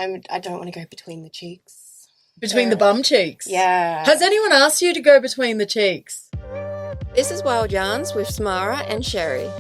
I don't want to go between the cheeks. Between the bum cheeks? Yeah. Has anyone asked you to go between the cheeks? This is Wild Yarns with Samara and Sheri.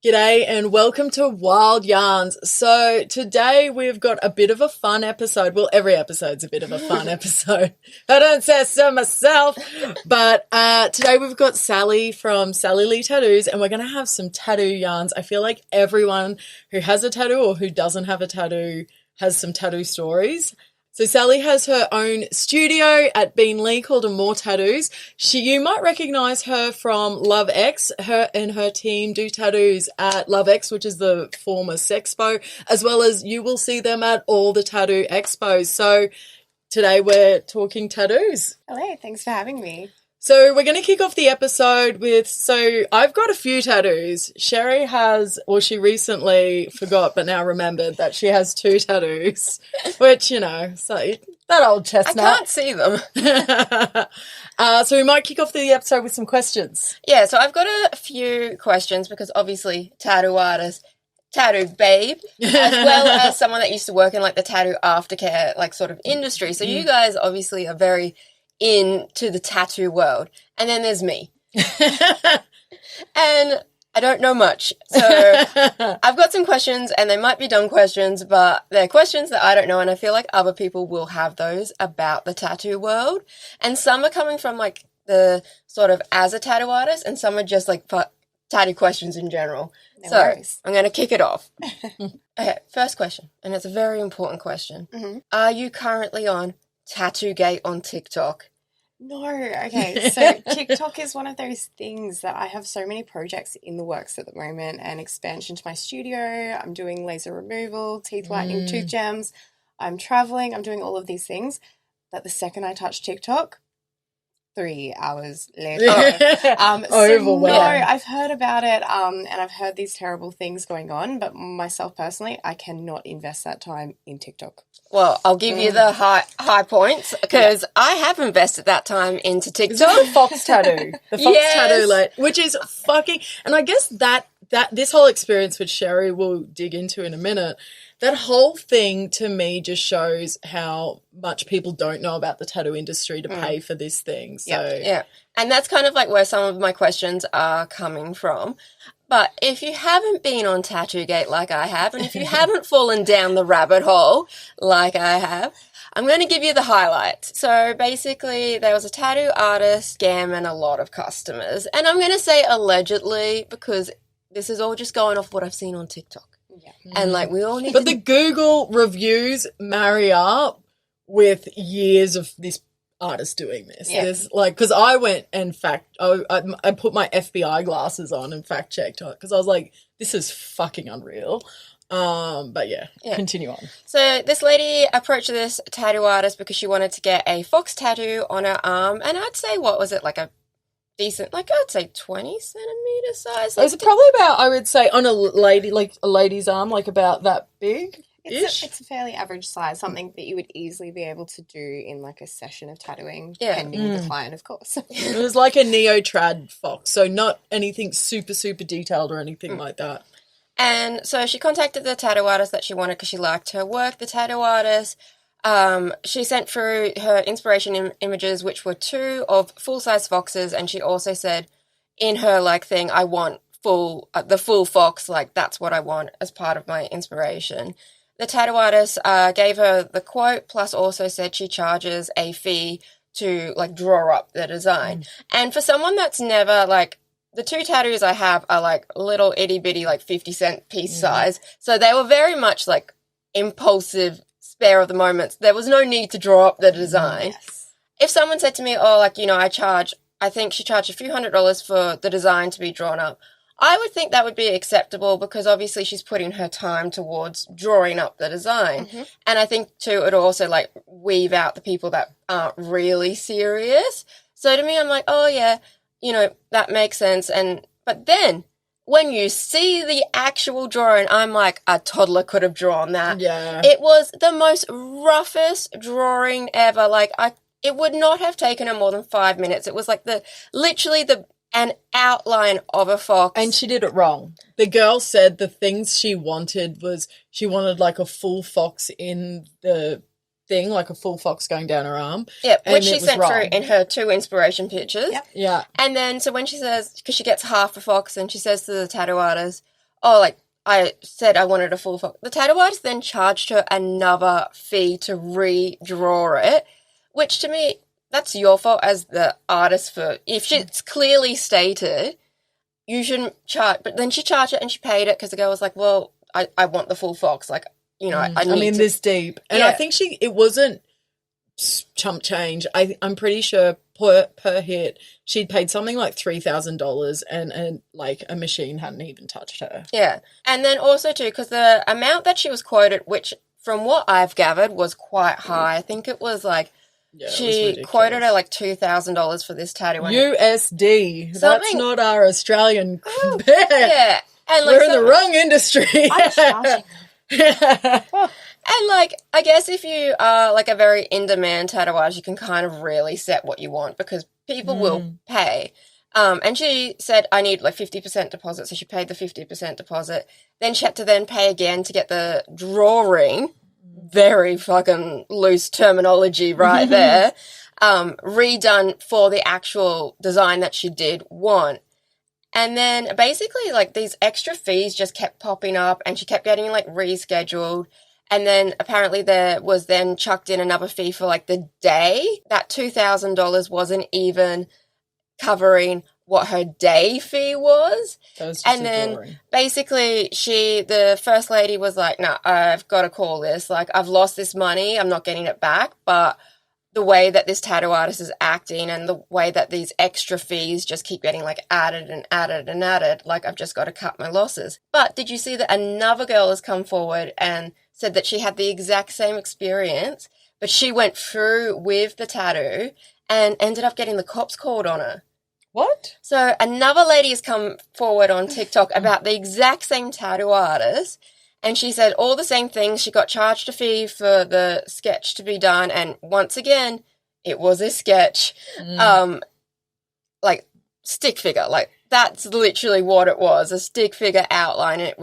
G'day and welcome to Wild Yarns. So today we've got a bit of a fun episode. Well, every episode's a bit of a fun episode. I don't say so myself. But today we've got Sally from Sally Lee Tattoos and we're going to have some tattoo yarns. I feel like everyone who has a tattoo or who doesn't have a tattoo has some tattoo stories. So Sally has her own studio at Beenleigh called More Tattoos. You might recognise her from LoveX. Her and her team do tattoos at LoveX, which is the former Sexpo, as well as you will see them at all the tattoo expos. So today we're talking tattoos. Hello, thanks for having me. So we're going to kick off the episode with, so I've got a few tattoos. Sheri has, or she recently forgot but now remembered that she has 2 tattoos, which, you know, so that old chestnut. I can't see them. So we might kick off the episode with some questions. Yeah, so I've got a few questions because obviously tattoo artist, tattoo babe, as well as someone that used to work in like the tattoo aftercare like sort of industry. So you guys obviously are very into the tattoo world. And then there's me. And I don't know much. So I've got some questions and they might be dumb questions, but they're questions that I don't know. And I feel like other people will have those about the tattoo world. And some are coming from like the sort of as a tattoo artist and some are just like tattoo questions in general. No so worries. I'm going to kick it off. Okay, first question. And it's a very important question. Mm-hmm. Are you currently on Tattoogate on TikTok? No, okay. So TikTok is one of those things that I have so many projects in the works at the moment and expansion to my studio. I'm doing laser removal, teeth whitening, tooth gems. I'm traveling. I'm doing all of these things. That the second I touch TikTok, 3 hours later. Overwhelmed. No, I've heard about it and I've heard these terrible things going on, but myself personally, I cannot invest that time in TikTok. Well, I'll give you the high points because I have invested that time into TikTok. Is that the fox tattoo? The fox Yes. tattoo, like, which is fucking, and I guess that this whole experience, which Sheri will dig into in a minute, that whole thing to me just shows how much people don't know about the tattoo industry to pay for this thing. So Yeah. And that's kind of like where some of my questions are coming from. But if you haven't been on Tattoogate like I have, and if you haven't fallen down the rabbit hole like I have, I'm going to give you the highlights. So basically, there was a tattoo artist scamming a lot of customers. And I'm going to say allegedly because this is all just going off what I've seen on TikTok. Yeah. And like we all need But the Google reviews marry up with years of this artist doing this. Yeah. There's like, because I went and I put my FBI glasses on and fact checked it because I was like, this is fucking unreal. But yeah, continue on. So this lady approached this tattoo artist because she wanted to get a fox tattoo on her arm, and I'd say what was it, like a decent, like I'd say 20 centimeter size. It was probably about, I would say, on a lady's arm, like about that big. It's a fairly average size, something that you would easily be able to do in like a session of tattooing, pending the client, of course. It was like a neo-trad fox, so not anything super, super detailed or anything like that. And so she contacted the tattoo artist that she wanted because she liked her work. The tattoo artist, she sent through her inspiration images, which were 2 of full-size foxes, and she also said in her like thing, I want the full fox, like that's what I want as part of my inspiration. The tattoo artist gave her the quote, plus also said she charges a fee to like draw up the design. And for someone that's never like, the 2 tattoos I have are like little itty bitty like 50-cent piece size. So they were very much like impulsive, spare of the moments. There was no need to draw up the design. Yes. If someone said to me, oh, like, you know, I think she charged a few $100s for the design to be drawn up, I would think that would be acceptable because obviously she's putting her time towards drawing up the design. And I think too, it also like weave out the people that aren't really serious. So to me, I'm like, oh yeah, you know, that makes sense. But then when you see the actual drawing, I'm like, a toddler could have drawn that. Yeah. It was the most roughest drawing ever. Like it would not have taken her more than 5 minutes. It was like literally the an outline of a fox. And she did it wrong. The girl said the things she wanted was she wanted like a full fox in the thing, like a full fox going down her arm. Yep, which she sent through in her 2 inspiration pictures. Yep. Yeah. And then, so when she says, because she gets half a fox, and she says to the tattoo artist, oh, like, I said I wanted a full fox. The tattoo artist then charged her another fee to redraw it, which to me, that's your fault as the artist for, if it's clearly stated, you shouldn't charge. But then she charged it and she paid it because the girl was like, well, I want the full fox. Like, you know, I need this deep. And Yeah. I think it wasn't chump change. I'm pretty sure per hit she'd paid something like $3,000 and like a machine hadn't even touched her. Yeah. And then also too, because the amount that she was quoted, which from what I've gathered was quite high. I think it was like, Yeah, she quoted her like $2,000 for this tattoo. USD. That's not our Australian. Yeah. And like, we're in the wrong industry. I'm charging. And like, I guess if you are like a very in-demand tattoo artist, you can kind of really set what you want because people will pay. And she said, I need like 50% deposit. So she paid the 50% deposit. Then she had to then pay again to get the drawing. Very fucking loose terminology right there. Redone for the actual design that she did want. And then basically like these extra fees just kept popping up and she kept getting like rescheduled. And then apparently there was then chucked in another fee for like the day. That $2,000 wasn't even covering what her day fee was. And then basically the first lady was like, no, I've got to call this. Like, I've lost this money. I'm not getting it back. But the way that this tattoo artist is acting and the way that these extra fees just keep getting like added and added and added, like I've just got to cut my losses. But did you see that another girl has come forward and said that she had the exact same experience, but she went through with the tattoo and ended up getting the cops called on her? What? So another lady has come forward on TikTok about the exact same tattoo artist, and she said all the same things. She got charged a fee for the sketch to be done, and once again, it was a sketch, like stick figure. Like that's literally what it was, a stick figure outline. It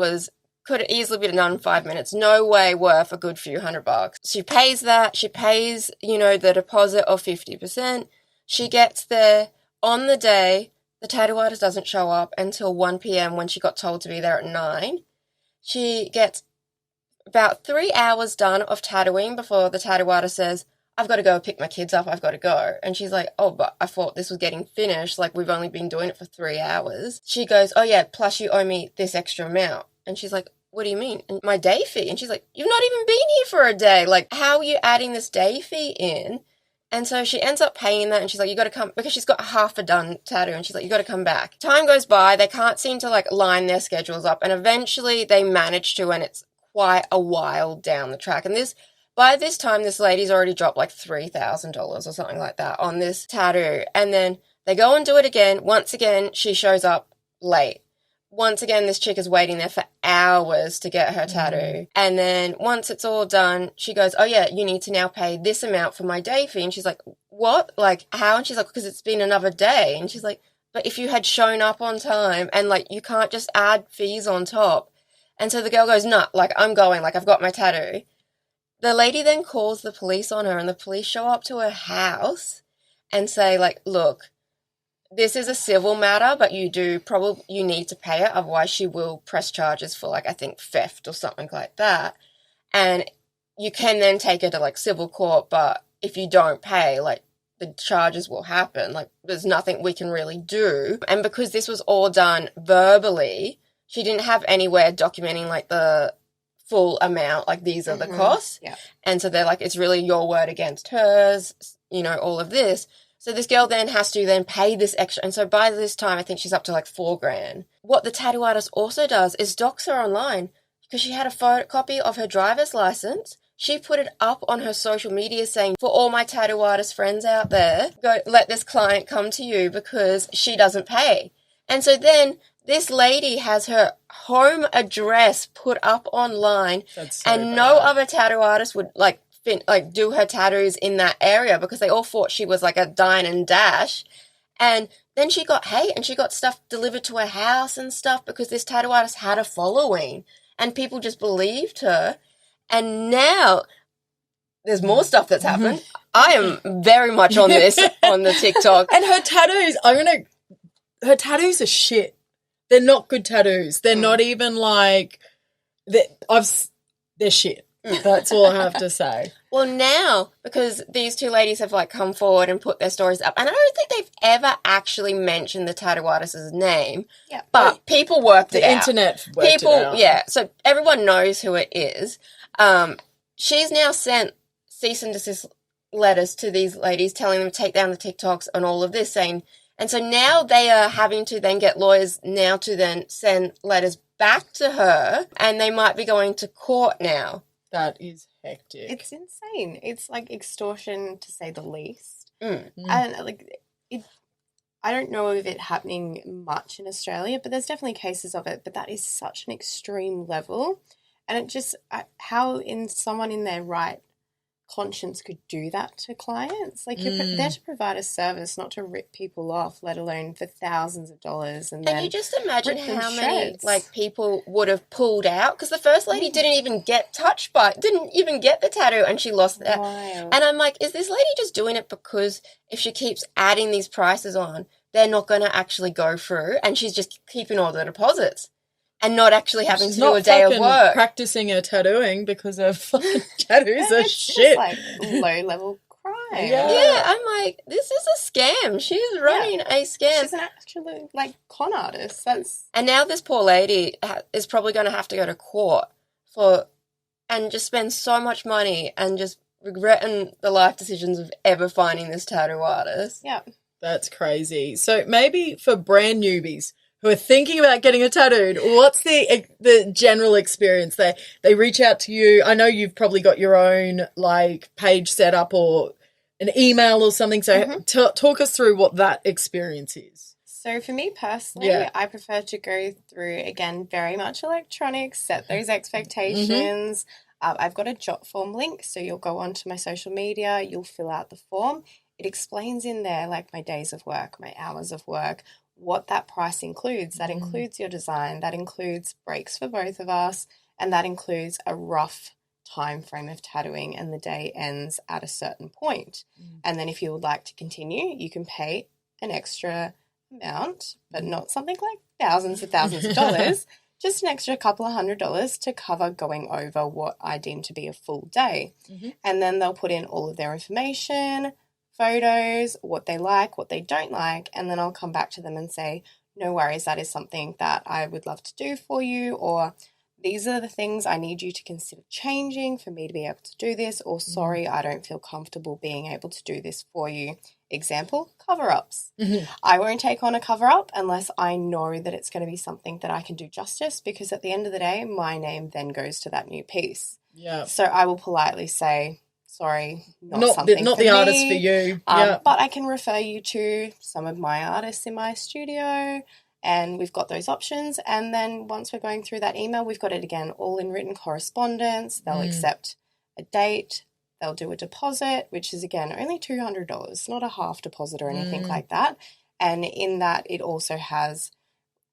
could easily be done in 5 minutes. No way worth a good few $100. She pays that. She pays, the deposit of 50%. She gets there. On the day, the tattoo artist doesn't show up until 1 p.m. when she got told to be there at 9. She gets about 3 hours done of tattooing before the tattoo artist says, I've got to go pick my kids up, I've got to go. And she's like, oh, but I thought this was getting finished, like we've only been doing it for 3 hours. She goes, oh yeah, plus you owe me this extra amount. And she's like, what do you mean? And my day fee? And she's like, you've not even been here for a day. Like, how are you adding this day fee in? And so she ends up paying that, and she's like, you got to come, because she's got half a done tattoo, and she's like, you got to come back. Time goes by, they can't seem to, like, line their schedules up, and eventually they manage to, and it's quite a while down the track. And by this time, this lady's already dropped, like, $3,000 or something like that on this tattoo. And then they go and do it again. Once again, she shows up late. Once again, this chick is waiting there for hours to get her tattoo. And then once it's all done, she goes, oh yeah, you need to now pay this amount for my day fee. And she's like, what? Like, how? And she's like, because it's been another day. And she's like, but if you had shown up on time, and like, you can't just add fees on top. And so the girl goes, no, like, I'm going, like, I've got my tattoo. The lady then calls the police on her, and the police show up to her house and say, like, look, this is a civil matter, but you need to pay it. Otherwise, she will press charges for, like, I think theft or something like that. And you can then take her to, like, civil court, but if you don't pay, like, the charges will happen. Like, there's nothing we can really do. And because this was all done verbally, she didn't have anywhere documenting, like, the full amount, like, these are the costs. Yeah. And so they're like, it's really your word against hers, all of this. So this girl then has to then pay this extra. And so by this time, I think she's up to like $4,000. What the tattoo artist also does is docs her online because she had a photocopy of her driver's license. She put it up on her social media saying, for all my tattoo artist friends out there, go let this client come to you because she doesn't pay. And so then this lady has her home address put up online, and no other tattoo artist would do her tattoos in that area because they all thought she was like a dine and dash. And then she got hate and she got stuff delivered to her house and stuff because this tattoo artist had a following and people just believed her. And now there's more stuff that's happened. I am very much on this on the TikTok. And her tattoos, her tattoos are shit. They're not good tattoos. They're not even like, they're shit. That's all I have to say. Well, now, because these two ladies have like come forward and put their stories up, and I don't think they've ever actually mentioned the tattoo artist's name, but people worked it out. The internet worked it out. Yeah, so everyone knows who it is. She's now sent cease and desist letters to these ladies telling them to take down the TikToks and all of this, saying, and so now they are having to then get lawyers now to then send letters back to her, and they might be going to court now. That is hectic. It's insane. It's like extortion, to say the least. Mm. And like, I don't know of it happening much in Australia, but there's definitely cases of it. But that is such an extreme level, and it just how someone in their right conscience could do that to clients. Like, you're there to provide a service, not to rip people off, let alone for thousands of dollars. And then you just imagine how many shreds. like people would have pulled out, because the first lady didn't even get the tattoo, and she lost that. Wild. And I'm like, is this lady just doing it because if she keeps adding these prices on, they're not going to actually go through, and she's just keeping all the deposits and not actually having to do a day of work? Practicing her tattooing because her fucking tattoos are it's shit. just like low-level crime. Yeah, I'm like, this is a scam. She's running a scam. She's an actual like con artist. And now this poor lady is probably going to have to go to court and just spend so much money and just regretting the life decisions of ever finding this tattoo artist. Yeah. That's crazy. So maybe for brand newbies who are thinking about getting a tattooed, what's the general experience? They reach out to you. I know you've probably got your own like page set up or an email or something. So talk us through what that experience is. So for me personally, I prefer to go through, again, very much electronic, set those expectations. I've got a jot form link, so you'll go onto my social media, you'll fill out the form. It explains in there like my days of work, my hours of work, what that price includes. That includes your design, that includes breaks for both of us, and that includes a rough time frame of tattooing, and the day ends at a certain point. And then if you would like to continue, you can pay an extra amount, but not something like thousands of dollars, just an extra couple of $100 to cover going over what I deem to be a full day. And then they'll put in all of their information, photos, what they like, what they don't like, and then I'll come back to them and say, no worries, that is something that I would love to do for you, or these are the things I need you to consider changing for me to be able to do this, or sorry, I don't feel comfortable being able to do this for you. Example, cover-ups. I won't take on a cover-up unless I know that it's going to be something that I can do justice, because at the end of the day, my name then goes to that new piece. Yeah. So I will politely say, sorry, not the artist for you. But I can refer you to some of my artists in my studio, and we've got those options. And then once we're going through that email, we've got it again all in written correspondence. They'll accept a date. They'll do a deposit, which is, again, only $200, not a half deposit or anything like that. And in that, it also has,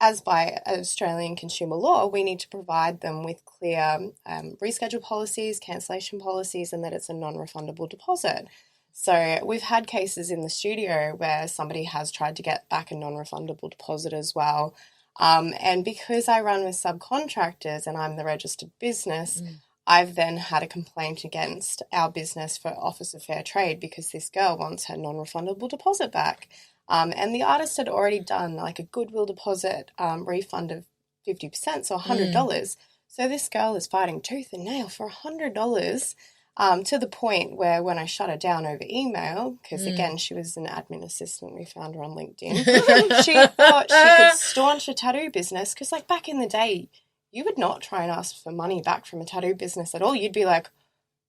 as by Australian consumer law, we need to provide them with clear reschedule policies, cancellation policies, and that it's a non-refundable deposit. So we've had cases in the studio where somebody has tried to get back a non-refundable deposit as well. And because I run with subcontractors and I'm the registered business, I've then had a complaint against our business for Office of Fair Trade because this girl wants her non-refundable deposit back. And the artist had already done like a goodwill deposit refund of 50%, so $100. So this girl is fighting tooth and nail for $100 to the point where when I shut her down over email, because again, she was an admin assistant, we found her on LinkedIn, she thought she could staunch a tattoo business, because like back in the day, you would not try and ask for money back from a tattoo business at all. You'd be like,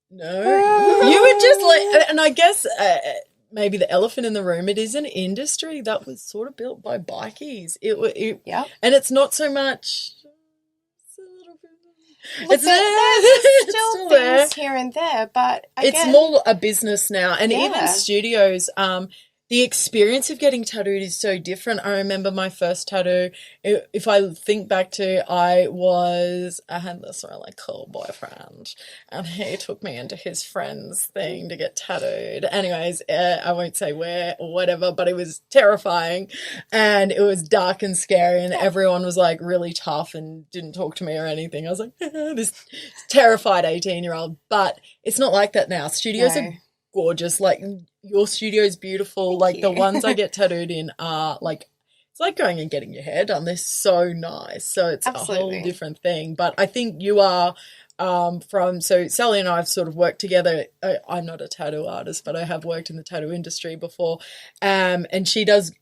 no. You would just like, and I guess maybe the elephant in the room, it is an industry that was sort of built by bikies. And it's not so much. There's still things here and there, but again, it's more a business now. And even studios, the experience of getting tattooed is so different. I remember my first tattoo, if I think back to, I had this really cool boyfriend and he took me into his friend's thing to get tattooed. Anyways, I won't say where or whatever, but it was terrifying and it was dark and scary and everyone was like really tough and didn't talk to me or anything. I was like, this terrified 18-year-old, but it's not like that now. Studios are gorgeous. Like, your studio is beautiful. Like, the ones I get tattooed in are like, it's like going and getting your hair done. They're so nice. So it's a whole different thing. But I think you are so Sally and I have sort of worked together. I'm not a tattoo artist, but I have worked in the tattoo industry before. And she does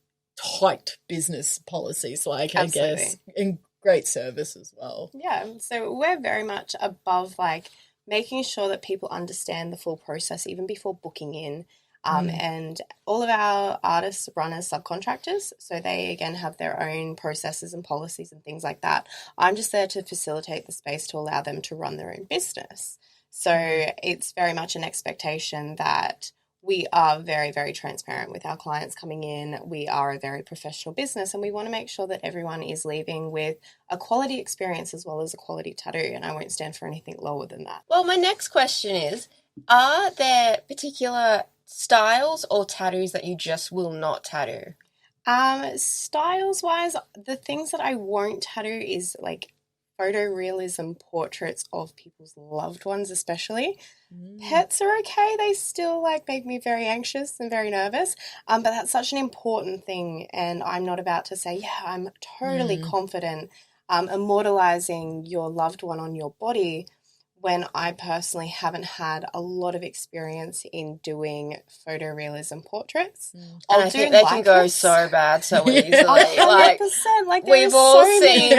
tight business policies, like, I guess, and great service as well. Yeah. So we're very much above, like, making sure that people understand the full process even before booking in. And all of our artists run as subcontractors, so they, again, have their own processes and policies and things like that. I'm just there to facilitate the space to allow them to run their own business. So it's very much an expectation that we are very, very transparent with our clients coming in. We are a very professional business and we want to make sure that everyone is leaving with a quality experience as well as a quality tattoo, and I won't stand for anything lower than that. Well, my next question is, are there particular styles or tattoos that you just will not tattoo? Styles wise, the things that I won't tattoo is like photorealism portraits of people's loved ones, especially. Pets are okay. They still like make me very anxious and very nervous. But that's such an important thing, and I'm not about to say, yeah, I'm totally confident immortalizing your loved one on your body, when I personally haven't had a lot of experience in doing photorealism portraits. And I think they can go so bad so easily. 100%. Like, we've all seen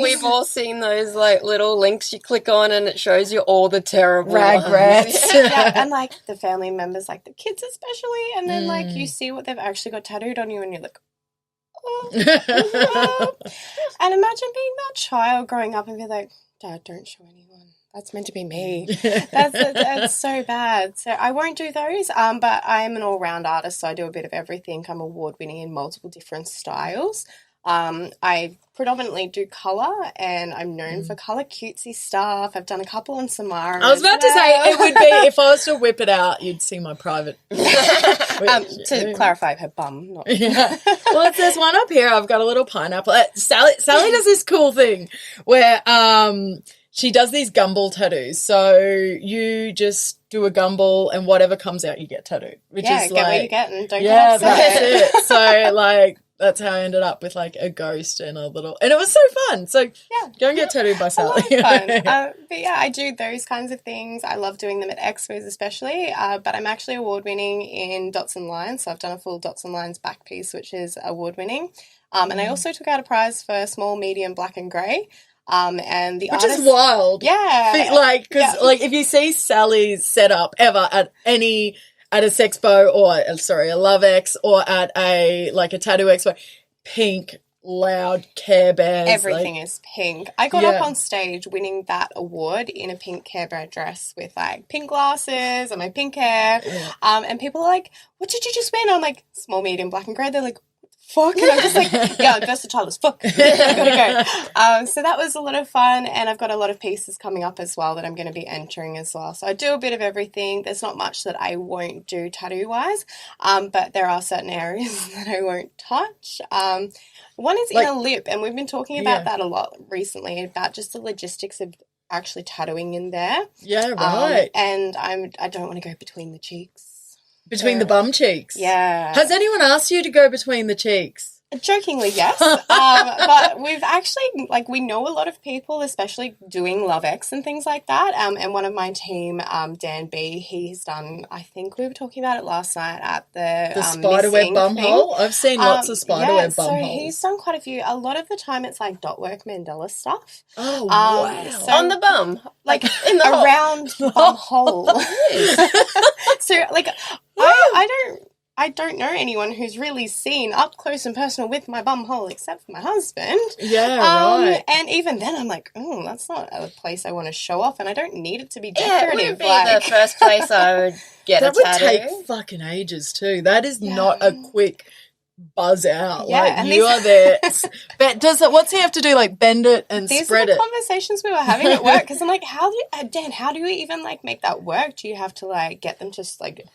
we've all seen those like little links you click on and it shows you all the terrible regrets. Yeah, and like the family members, like the kids especially, and then like you see what they've actually got tattooed on you and you're like, oh. And imagine being that child growing up and be like, Dad, don't show anyone. That's meant to be me. That's so bad. So I won't do those, but I am an all-round artist, so I do a bit of everything. I'm award-winning in multiple different styles. I predominantly do colour, and I'm known for colour cutesy stuff. I've done a couple on Samara. I was about to say, it would be, if I was to whip it out, you'd see my private. To clarify, her bum. Not Well, there's one up here. I've got a little pineapple. Sally does this cool thing where she does these gumball tattoos. So you just do a gumball and whatever comes out, you get tattooed. Which is get like, what you get and don't get upset. That's it. So like, that's how I ended up with like a ghost and a little, and it was so fun. So go and get tattooed by Sally. Fun. But yeah, I do those kinds of things. I love doing them at expos especially, but I'm actually award-winning in dots and lines. So I've done a full dots and lines back piece, which is award-winning. And I also took out a prize for small, medium, black and grey. And the which is wild. Yeah. Like, because like if you see Sally's setup ever at a Sexpo or a LoveX or at a tattoo expo, pink, loud Care Bears. Everything is pink. I got up on stage winning that award in a pink Care Bear dress with like pink glasses and my pink hair. And people are like, what did you just win? I'm like, small, medium, black and grey. They're like, fuck, and I'm just like, yeah, versatile as fuck. I gotta go. So that was a lot of fun, and I've got a lot of pieces coming up as well that I'm going to be entering as well. So I do a bit of everything. There's not much that I won't do tattoo-wise, but there are certain areas that I won't touch. One is inner lip, and we've been talking about that a lot recently, about just the logistics of actually tattooing in there. Yeah, right. And I don't want to go between the cheeks. Between the bum cheeks? Yeah. Has anyone asked you to go between the cheeks? Jokingly, yes. But we've actually, we know a lot of people, especially doing LoveX and things like that. And one of my team, Dan B, he's done, I think we were talking about it last night at the spiderweb bum hole. I've seen lots of spiderweb bum holes. So he's done quite a few. A lot of the time it's like dot work Mandela stuff. Oh, wow. So, on the bum? Like in the around the bum hole. So, I don't know anyone who's really seen up close and personal with my bum hole except for my husband. Yeah, right. And even then I'm like, oh, that's not a place I want to show off, and I don't need it to be decorative. It wouldn't be the first place I would get that a would tattoo. take fucking ages too. That is not a quick buzz out. Yeah, like and you are there. But what's he have to do? Like bend it and These spread are the it. conversations we were having at work because I'm like, Dan, how do you even like make that work? Do you have to like get them to just like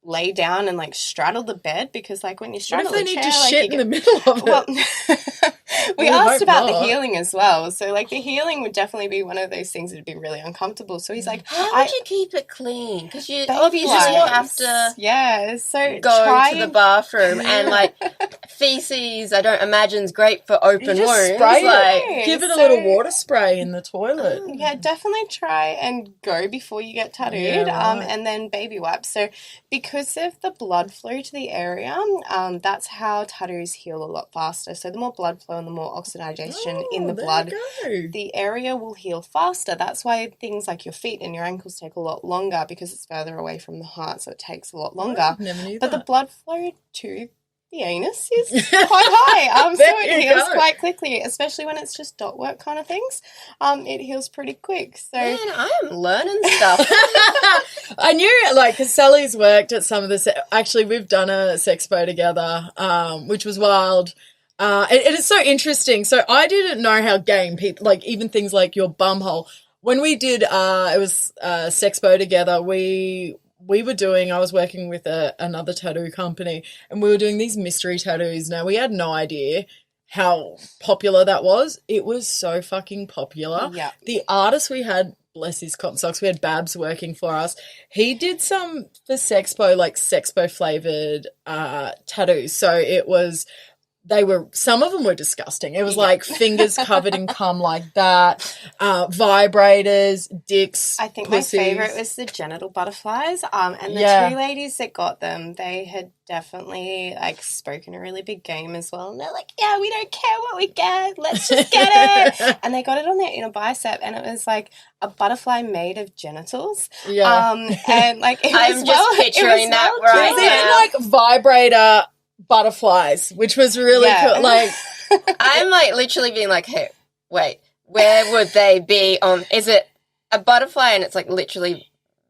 lay down and like straddle the bed? Because like when you straddle What if the they chair, need to like, shit in the middle of it? Well, we Well, asked hope about not. the healing as well. So like the healing would definitely be one of those things that would be really uncomfortable. So he's like, How would you keep it clean? Because you Baby obviously wipes. have to yeah, so go try to the and- bathroom and like feces. I don't imagine is great for open You just wounds. spray Like, it. Give it a So- little water spray in the toilet. Yeah, definitely try and go before you get tattooed, Yeah, right. and then baby wipes. So because of the blood flow to the area, that's how tattoos heal a lot faster. So the more blood flow and the more oxidation in the there blood, you go. the area will heal faster. That's why things like your feet and your ankles take a lot longer because it's further away from the heart, so it takes a lot longer. Never knew But the that. blood flow to the anus is quite high, so There it you heals go. quite quickly, especially when it's just dot work kind of things. It heals pretty quick. So man, I am learning stuff. I knew, like, because Sally's worked at some of the... Actually, we've done a Sexpo together, which was wild. It is so interesting. So I didn't know how game people... Like, even things like your bum hole. When we did... it was Sexpo together, we were doing... I was working with another tattoo company, and we were doing these mystery tattoos. Now, we had no idea how popular that was. It was so fucking popular. Yeah. The artist we had... Bless his cotton socks. We had Babs working for us. He did some for Sexpo, like Sexpo flavored tattoos. So it was, some of them were disgusting. It was like fingers covered in cum like that, vibrators, dicks, I think pussies. my favourite was the genital butterflies. And the Yeah. two ladies that got them, they had definitely like spoken a really big game as well. And they're like, yeah, we don't care what we get. Let's just get it. And they got it on their inner bicep, and it was like a butterfly made of genitals. Yeah. And like it I'm was just picturing that It right was now. even like vibrator butterflies, which was really Yeah. cool. Like, I'm like literally being like, hey, wait, where would they be on? Is it a butterfly and it's like literally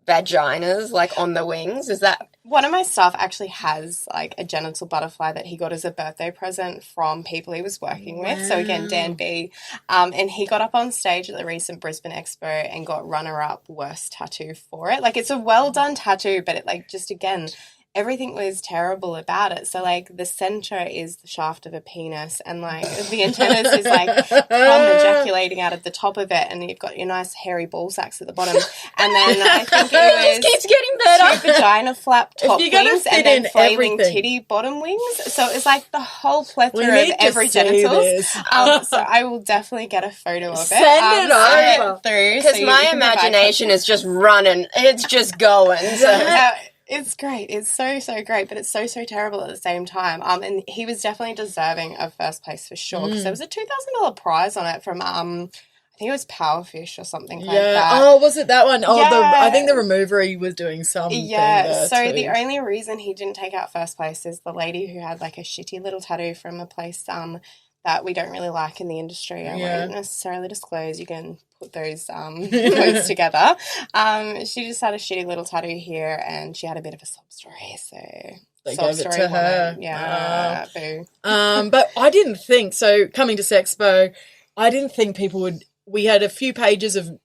vaginas like on the wings? Is that? One of my staff actually has like a genital butterfly that he got as a birthday present from people he was working with. So again, Dan B. And he got up on stage at the recent Brisbane Expo and got runner-up worst tattoo for it. Like, it's a well-done tattoo, but it like just again, everything was terrible about it. So like the center is the shaft of a penis, and like the antennas is like cum ejaculating out of the top of it, and you've got your nice hairy ball sacks at the bottom. And then I think It it keeps was getting better. two vagina flap top you're gonna wings fit and then in flailing everything. titty bottom wings. So it's like the whole we plethora need of to every see genitals. this. So I will definitely get a photo of it. Send it send over. through Because so my you can provide imagination is just running. It's just going. So. It's great. It's so great, but it's so terrible at the same time. And he was definitely deserving of first place for sure, because there was a $2,000 prize on it from I think it was Powerfish or something like that. Oh, was it that one? Oh, Yeah. I think the remover, he was doing something. Yeah, so too. the only reason he didn't take out first place is the lady who had like a shitty little tattoo from a place that we don't really like in the industry. I won't necessarily disclose. You can put those quotes together. She just had a shitty little tattoo here, and she had a bit of a sob story. So They sob gave it story to woman. her. Yeah, boo. But I didn't think so. Coming to Sexpo, I didn't think people would. We had a few pages of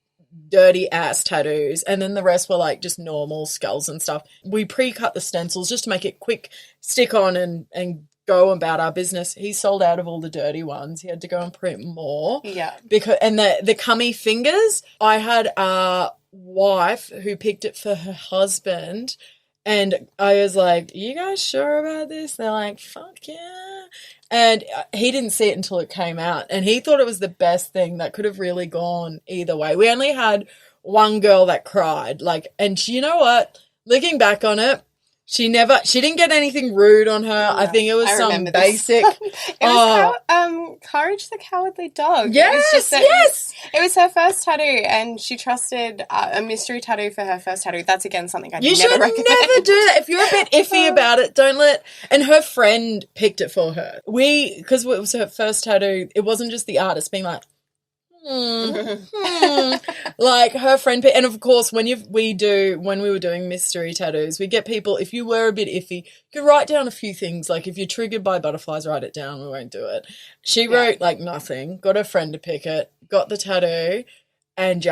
dirty ass tattoos, and then the rest were like just normal skulls and stuff. We pre-cut the stencils just to make it quick, stick on and go about our business. He sold out of all the dirty ones. He had to go and print more. Yeah. And the cummy fingers, I had a wife who picked it for her husband, and I was like, "You guys sure about this?" They're like, "Fuck yeah." And he didn't see it until it came out, and he thought it was the best thing that could have really gone either way. We only had one girl that cried, and you know what? Looking back on it, she didn't get anything rude on her. Yeah, I think it was I some remember this. basic. It was Courage the Cowardly Dog. Yes, It was her first tattoo, and she trusted a mystery tattoo for her first tattoo. That's again something I'd You never should recommend. never do that. If you're a bit iffy about it, don't let. And her friend picked it for her. Because it was her first tattoo, it wasn't just the artist being like, Like her friend, and of course when we were doing mystery tattoos, we get people, if you were a bit iffy, you could write down a few things, like if you're triggered by butterflies, write it down, we won't do it. She wrote like nothing, got her friend to pick it, got the tattoo, and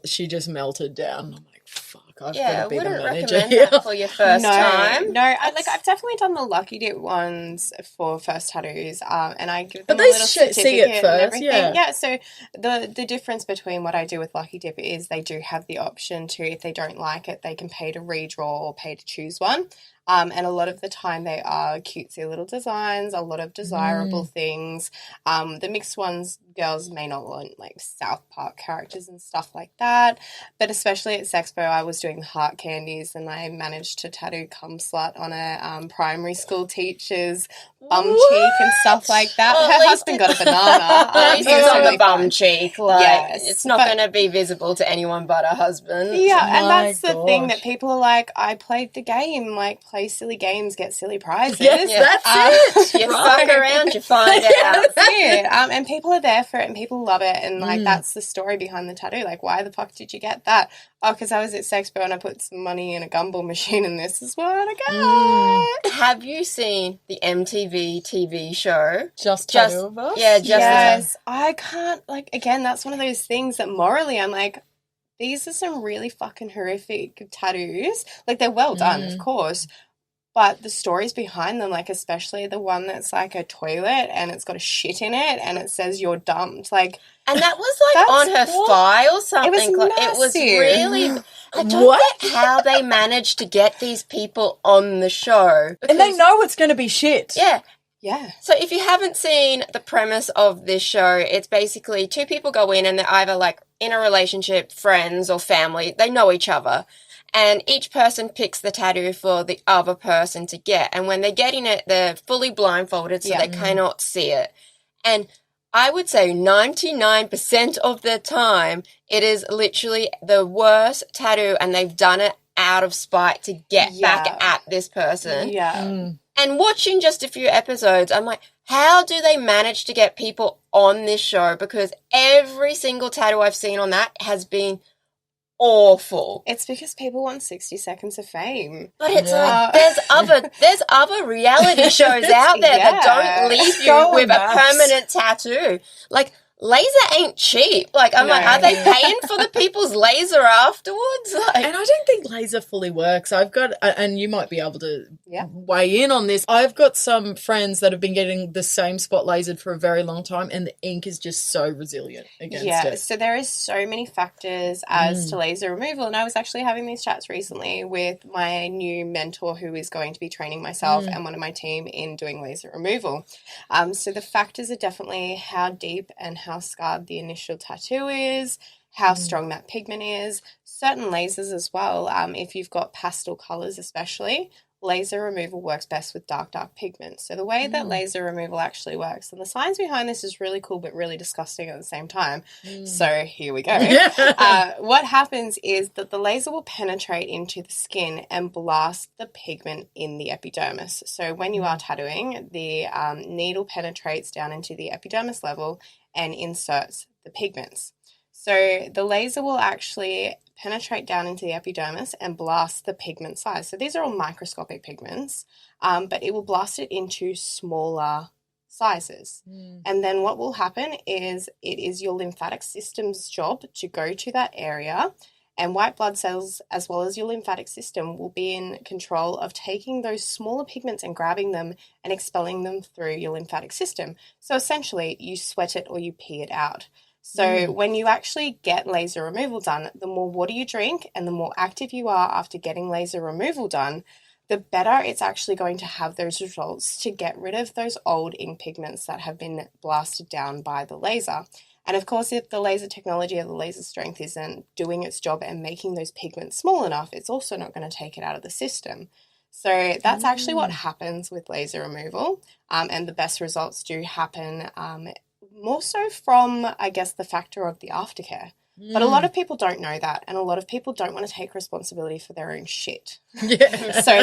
she just melted down. I'm like, fuck, I've got to be the manager. I wouldn't recommend that for your first time. No, I've definitely done the Lucky Dip ones for first tattoos, and I give them But a they little see certificate it and first, everything. yeah. So the difference between what I do with Lucky Dip is they do have the option to, if they don't like it, they can pay to redraw or pay to choose one. And a lot of the time they are cutesy little designs, a lot of desirable things. The mixed ones, girls may not want like South Park characters and stuff like that. But especially at Sexpo, I was doing heart candies and I managed to tattoo cum slut on a primary school teacher's bum cheek and stuff like that. Well, her husband got a banana. At least it's on really the bum fun. cheek. Like, Yes, it's not going to be visible to anyone but her husband. Yeah, and that's My the thing gosh. that people are like, I played the game, like play silly games, get silly prizes. Yes, that's it. You Right. fuck around, you find out. That's it. And people are there for it and people love it. And like, that's the story behind the tattoo. Like, why the fuck did you get that? Oh, because I was at Sexpo and I put some money in a gumball machine and this is what I got. Have you seen the MTV TV show? Just tattoo of us? Yeah, just Yes, I can't, like, again, that's one of those things that morally I'm like, these are some really fucking horrific tattoos. Like, they're well done, of course, but the stories behind them, like, especially the one that's like a toilet and it's got a shit in it and it says you're dumped, like. And that was like on her thigh or something. It was Really. I don't get how they managed to get these people on the show. And they know it's going to be shit. Yeah. Yeah. So if you haven't seen the premise of this show, it's basically two people go in and they're either like in a relationship, friends or family. They know each other. And each person picks the tattoo for the other person to get. And when they're getting it, they're fully blindfolded so they cannot see it. And I would say 99% of the time, it is literally the worst tattoo and they've done it out of spite to get back at this person. Yeah. And watching just a few episodes, I'm like, how do they manage to get people on this show? Because every single tattoo I've seen on that has been awful. It's because people want 60 seconds of fame. But it's like there's other reality shows out there that don't leave you with a permanent tattoo. Like, laser ain't cheap. Like, I'm like, are they paying for the people's laser afterwards? Like, And I don't think laser fully works. I've got, and you might be able to weigh in on this. I've got some friends that have been getting the same spot lasered for a very long time, and the ink is just so resilient against it. So there is so many factors as to laser removal, and I was actually having these chats recently with my new mentor who is going to be training myself and one of my team in doing laser removal. So the factors are definitely how deep and how scarred the initial tattoo is, how strong that pigment is, certain lasers as well. If you've got pastel colours especially, laser removal works best with dark pigments. So the way that laser removal actually works, and the science behind this is really cool but really disgusting at the same time. So here we go. What happens is that the laser will penetrate into the skin and blast the pigment in the epidermis. So when you are tattooing, the needle penetrates down into the epidermis level and inserts the pigments. So the laser will actually penetrate down into the epidermis and blast the pigment size. So these are all microscopic pigments, but it will blast it into smaller sizes. And then what will happen is it is your lymphatic system's job to go to that area, and white blood cells as well as your lymphatic system will be in control of taking those smaller pigments and grabbing them and expelling them through your lymphatic system. So essentially you sweat it or you pee it out. So when you actually get laser removal done, the more water you drink and the more active you are after getting laser removal done, the better it's actually going to have those results to get rid of those old ink pigments that have been blasted down by the laser. And of course, if the laser technology or the laser strength isn't doing its job and making those pigments small enough, it's also not going to take it out of the system. So that's actually what happens with laser removal. And the best results do happen more so from, I guess, the factor of the aftercare. But a lot of people don't know that, and a lot of people don't want to take responsibility for their own shit. So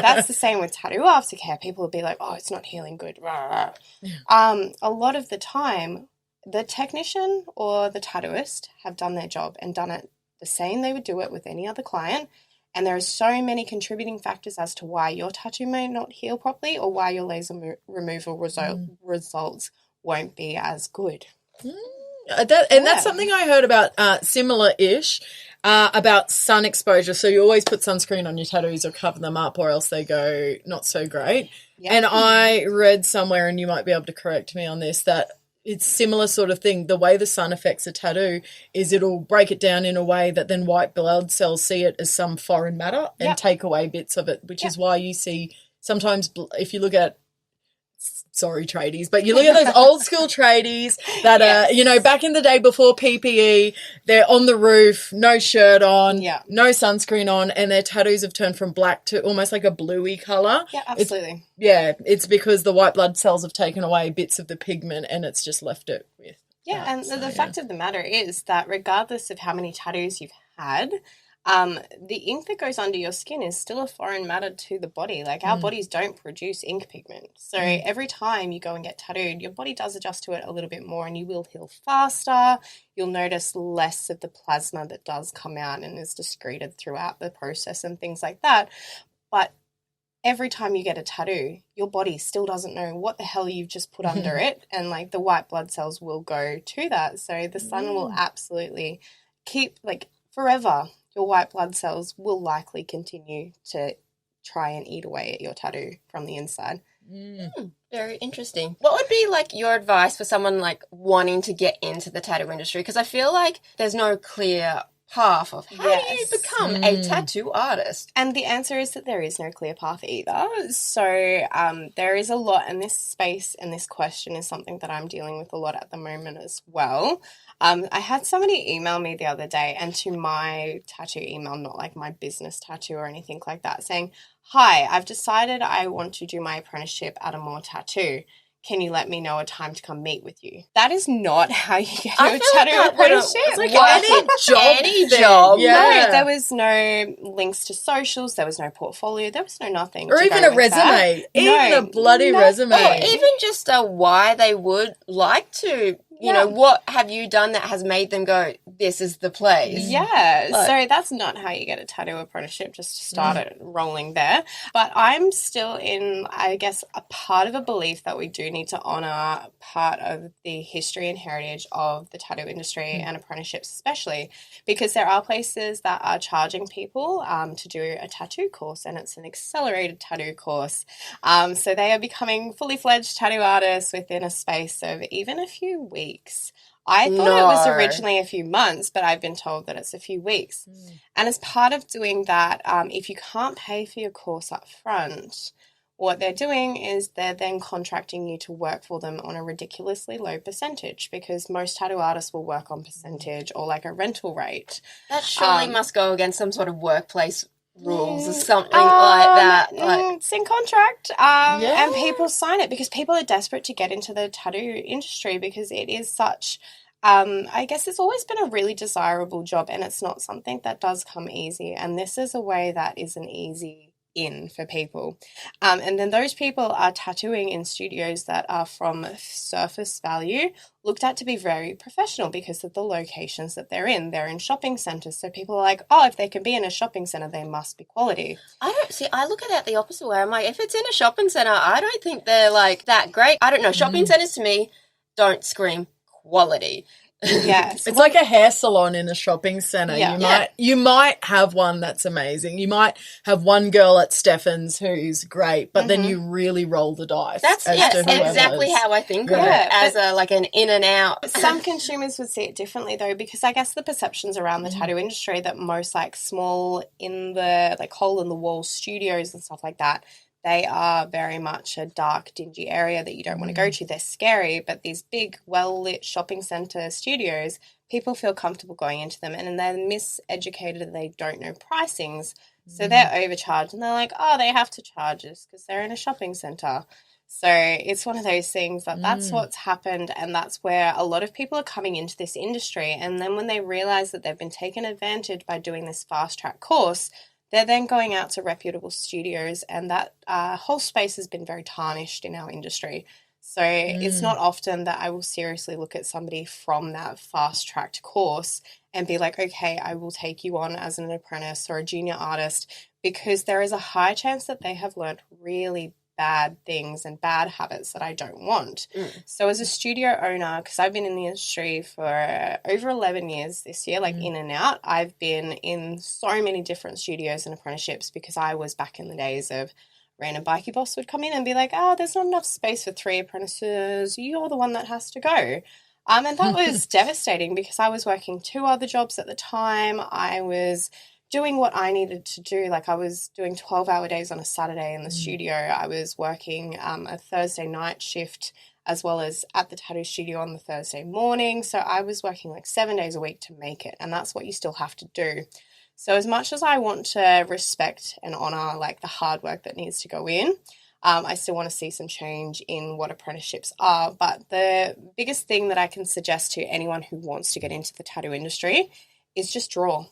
that's the same with tattoo aftercare. People will be like, oh, it's not healing good. A lot of the time, the technician or the tattooist have done their job and done it the same they would do it with any other client. And there are so many contributing factors as to why your tattoo may not heal properly or why your laser removal results won't be as good. That's something I heard about, similar-ish, about sun exposure. So you always put sunscreen on your tattoos or cover them up or else they go not so great. Yep. And I read somewhere, and you might be able to correct me on this, that it's similar sort of thing. The way the sun affects a tattoo is it'll break it down in a way that then white blood cells see it as some foreign matter and take away bits of it, which is why you see sometimes if you look at, sorry, tradies, but you look at those old school tradies that are, back in the day before PPE, they're on the roof, no shirt on, no sunscreen on, and their tattoos have turned from black to almost like a bluey colour. Yeah, absolutely. It's because the white blood cells have taken away bits of the pigment and it's just left it with the fact of the matter is that regardless of how many tattoos you've had, the ink that goes under your skin is still a foreign matter to the body. Like, our bodies don't produce ink pigment. So every time you go and get tattooed, your body does adjust to it a little bit more and you will heal faster. You'll notice less of the plasma that does come out and is excreted throughout the process and things like that. But every time you get a tattoo, your body still doesn't know what the hell you've just put under it. And, like, the white blood cells will go to that. So the sun will absolutely keep, like, forever, your white blood cells will likely continue to try and eat away at your tattoo from the inside. Very interesting. What would be, like, your advice for someone, like, wanting to get into the tattoo industry? Because I feel like there's no clear path of how do you become a tattoo artist? And the answer is that there is no clear path either. So there is a lot, and this space and this question is something that I'm dealing with a lot at the moment as well. I had somebody email me the other day, and to my tattoo email, not like my business tattoo or anything like that, saying, "Hi, I've decided I want to do my apprenticeship at Amore Tattoo. Can you let me know a time to come meet with you?" That is not how you get a tattoo apprenticeship. It's like any job. Yeah. No, there was no links to socials. There was no portfolio. There was no nothing. Or even a resume. Even a bloody resume. Or even just why they would like to, you know, what have you done that has made them go, this is the place? Yeah. So that's not how you get a tattoo apprenticeship, just to start it rolling there. But I'm still in, I guess, a part of a belief that we do need to honour part of the history and heritage of the tattoo industry and apprenticeships especially, because there are places that are charging people to do a tattoo course, and it's an accelerated tattoo course. So they are becoming fully fledged tattoo artists within a space of even a few weeks. I thought it was originally a few months, but I've been told that it's a few weeks. And as part of doing that, if you can't pay for your course up front, what they're doing is they're then contracting you to work for them on a ridiculously low percentage, because most tattoo artists will work on percentage or like a rental rate. That surely must go against some sort of workplace rules or something like that. It's in contract, and people sign it because people are desperate to get into the tattoo industry, because it is such, I guess it's always been a really desirable job, and it's not something that does come easy, and this is a way that is an easy in for people. And then those people are tattooing in studios that are, from surface value, looked at to be very professional because of the locations that they're in. They're in shopping centres, so people are like, oh, if they can be in a shopping centre, they must be quality. I look at it the opposite way. I'm like, if it's in a shopping centre, I don't think they're like that great. I don't know. Shopping centres to me don't scream quality. Yes. It's like a hair salon in a shopping centre. You might have one that's amazing. You might have one girl at Stefan's who's great, but then you really roll the dice. That's exactly how I think of it, as like an in and out. Some consumers would see it differently though, because I guess the perceptions around the tattoo industry that most like small in the like hole in the wall studios and stuff like that, they are very much a dark, dingy area that you don't want to go to. They're scary, but these big, well-lit shopping centre studios, people feel comfortable going into them, and they're miseducated and they don't know pricings, so they're overcharged, and they're like, oh, they have to charge us because they're in a shopping centre. So it's one of those things that's what's happened, and that's where a lot of people are coming into this industry, and then when they realise that they've been taken advantage by doing this fast-track course, they're then going out to reputable studios, and that whole space has been very tarnished in our industry. So it's not often that I will seriously look at somebody from that fast-tracked course and be like, okay, I will take you on as an apprentice or a junior artist, because there is a high chance that they have learned really bad things and bad habits that I don't want. So as a studio owner, because I've been in the industry for over 11 years this year, like in and out, I've been in so many different studios and apprenticeships, because I was back in the days of random bikie boss would come in and be like, there's not enough space for 3 apprentices. You're the one that has to go. And that was devastating, because I was working 2 other jobs at the time. I was doing what I needed to do. Like, I was doing 12-hour days on a Saturday in the studio. I was working a Thursday night shift as well as at the tattoo studio on the Thursday morning. So I was working like 7 days a week to make it. And that's what you still have to do. So as much as I want to respect and honour like the hard work that needs to go in, I still want to see some change in what apprenticeships are. But the biggest thing that I can suggest to anyone who wants to get into the tattoo industry is just draw.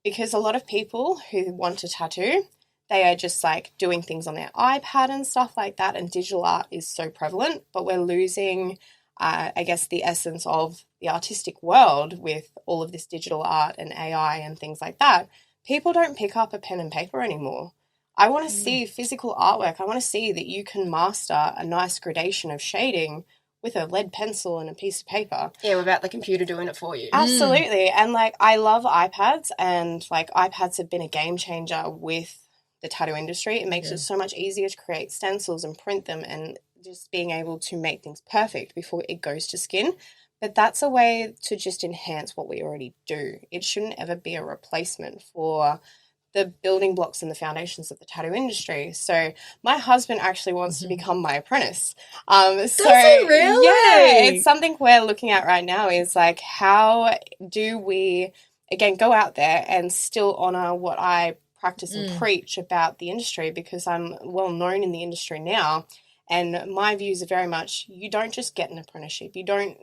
Because a lot of people who want to tattoo, they are just like doing things on their iPad and stuff like that, and digital art is so prevalent, but we're losing, I guess, the essence of the artistic world with all of this digital art and AI and things like that. People don't pick up a pen and paper anymore. I want to see physical artwork. I want to see that you can master a nice gradation of shading with a lead pencil and a piece of paper. Yeah, without the computer doing it for you. Absolutely. And like, I love iPads, and like iPads have been a game changer with the tattoo industry. It makes it so much easier to create stencils and print them, and just being able to make things perfect before it goes to skin. But that's a way to just enhance what we already do. It shouldn't ever be a replacement for the building blocks and the foundations of the tattoo industry. So my husband actually wants to become my apprentice. Does he really? Yeah, it's something we're looking at right now, is like, how do we, again, go out there and still honour what I practice and preach about the industry, because I'm well known in the industry now. And my views are very much, you don't just get an apprenticeship. You don't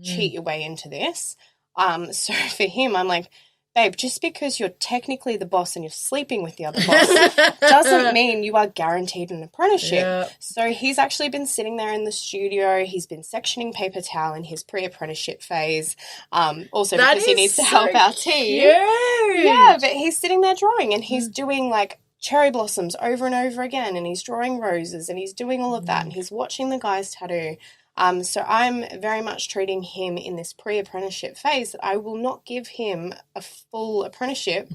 cheat your way into this. So for him, I'm like, babe, just because you're technically the boss and you're sleeping with the other boss doesn't mean you are guaranteed an apprenticeship. Yeah. So he's actually been sitting there in the studio. He's been sectioning paper towel in his pre-apprenticeship phase. Also That because he is needs to so help our team. cute. Yeah, but he's sitting there drawing, and he's doing like cherry blossoms over and over again, and he's drawing roses, and he's doing all of that, and he's watching the guys tattoo. So I'm very much treating him in this pre-apprenticeship phase that I will not give him a full apprenticeship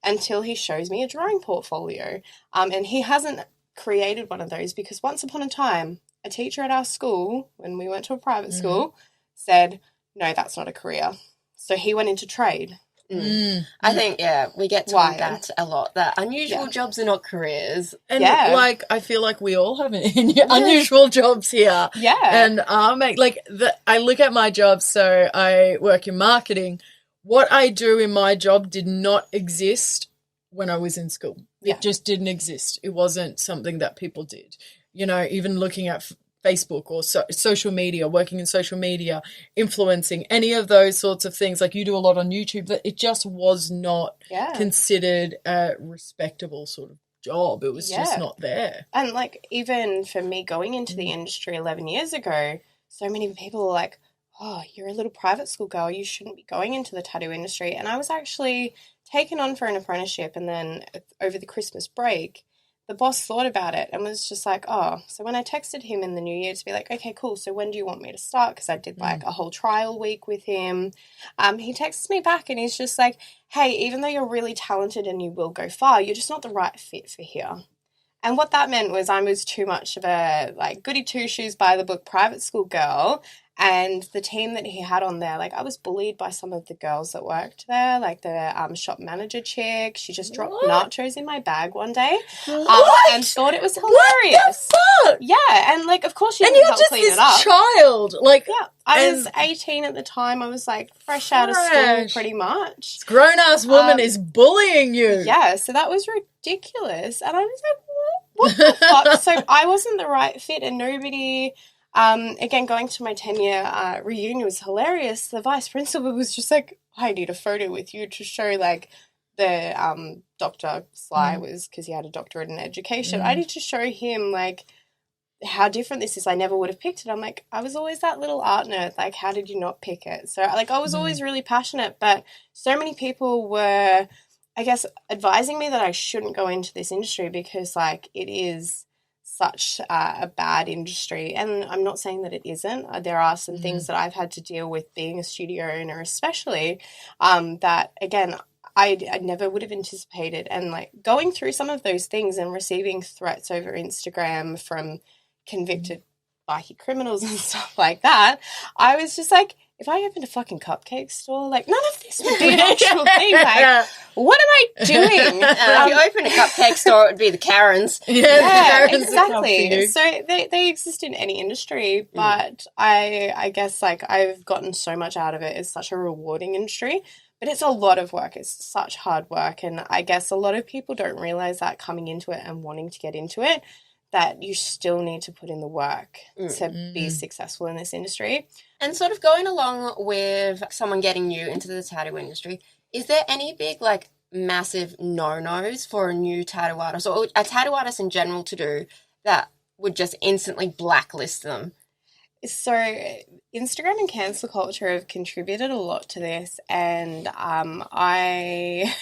until he shows me a drawing portfolio. And he hasn't created one of those, because once upon a time, a teacher at our school, when we went to a private school, said, no, that's not a career. So he went into trade. I think, we get told that a lot, that unusual jobs are not careers. And like, I feel like we all have unusual jobs here. Yeah. And I look at my job, so I work in marketing. What I do in my job did not exist when I was in school. It just didn't exist. It wasn't something that people did. You know, even looking at Facebook or social media, working in social media, influencing, any of those sorts of things. Like, you do a lot on YouTube, that it just was not considered a respectable sort of job. It was just not there. And like, even for me going into the industry 11 years ago, so many people were like, oh, you're a little private school girl, you shouldn't be going into the tattoo industry. And I was actually taken on for an apprenticeship, and then over the Christmas break, the boss thought about it and was just like, oh, so when I texted him in the new year to be like, okay, cool, so when do you want me to start? Because I did like a whole trial week with him. He texts me back and he's just like, hey, even though you're really talented and you will go far, you're just not the right fit for here. And what that meant was I was too much of a like goody two-shoes by the book private school girl. And the team that he had on there, like, I was bullied by some of the girls that worked there, like the shop manager chick. She just dropped nachos in my bag one day and thought it was hilarious. What the fuck? Yeah, and like, of course she didn't help clean it up. And you're just this child. Like, yeah, I was 18 at the time. I was like fresh out of school pretty much. This grown-ass woman is bullying you. Yeah, so that was ridiculous. And I was like, what the fuck? So I wasn't the right fit, and nobody... again, going to my 10-year reunion was hilarious. The vice principal was just like, I need a photo with you to show, like, the Dr. Sly was, because he had a doctorate in education. I need to show him, like, how different this is. I never would have picked it. I'm like, I was always that little art nerd. Like, how did you not pick it? So, like, I was always really passionate, but so many people were, I guess, advising me that I shouldn't go into this industry because, like, it is such a bad industry. And I'm not saying that it isn't. There are some things that I've had to deal with being a studio owner, especially, that, again, I never would have anticipated. And, like, going through some of those things and receiving threats over Instagram from convicted bikie criminals and stuff like that, I was just like, if I opened a fucking cupcake store, like, none of this would be an actual thing. Like, what am I doing? If you open a cupcake store, it would be the Karens. Yeah, exactly. So they exist in any industry, but I guess, like, I've gotten so much out of it. It's such a rewarding industry, but it's a lot of work. It's such hard work, and I guess a lot of people don't realize that coming into it and wanting to get into it, that you still need to put in the work to be successful in this industry. And sort of going along with someone getting new into the tattoo industry, is there any big, like, massive no-nos for a new tattoo artist or a tattoo artist in general to do that would just instantly blacklist them? So Instagram and cancel culture have contributed a lot to this, and I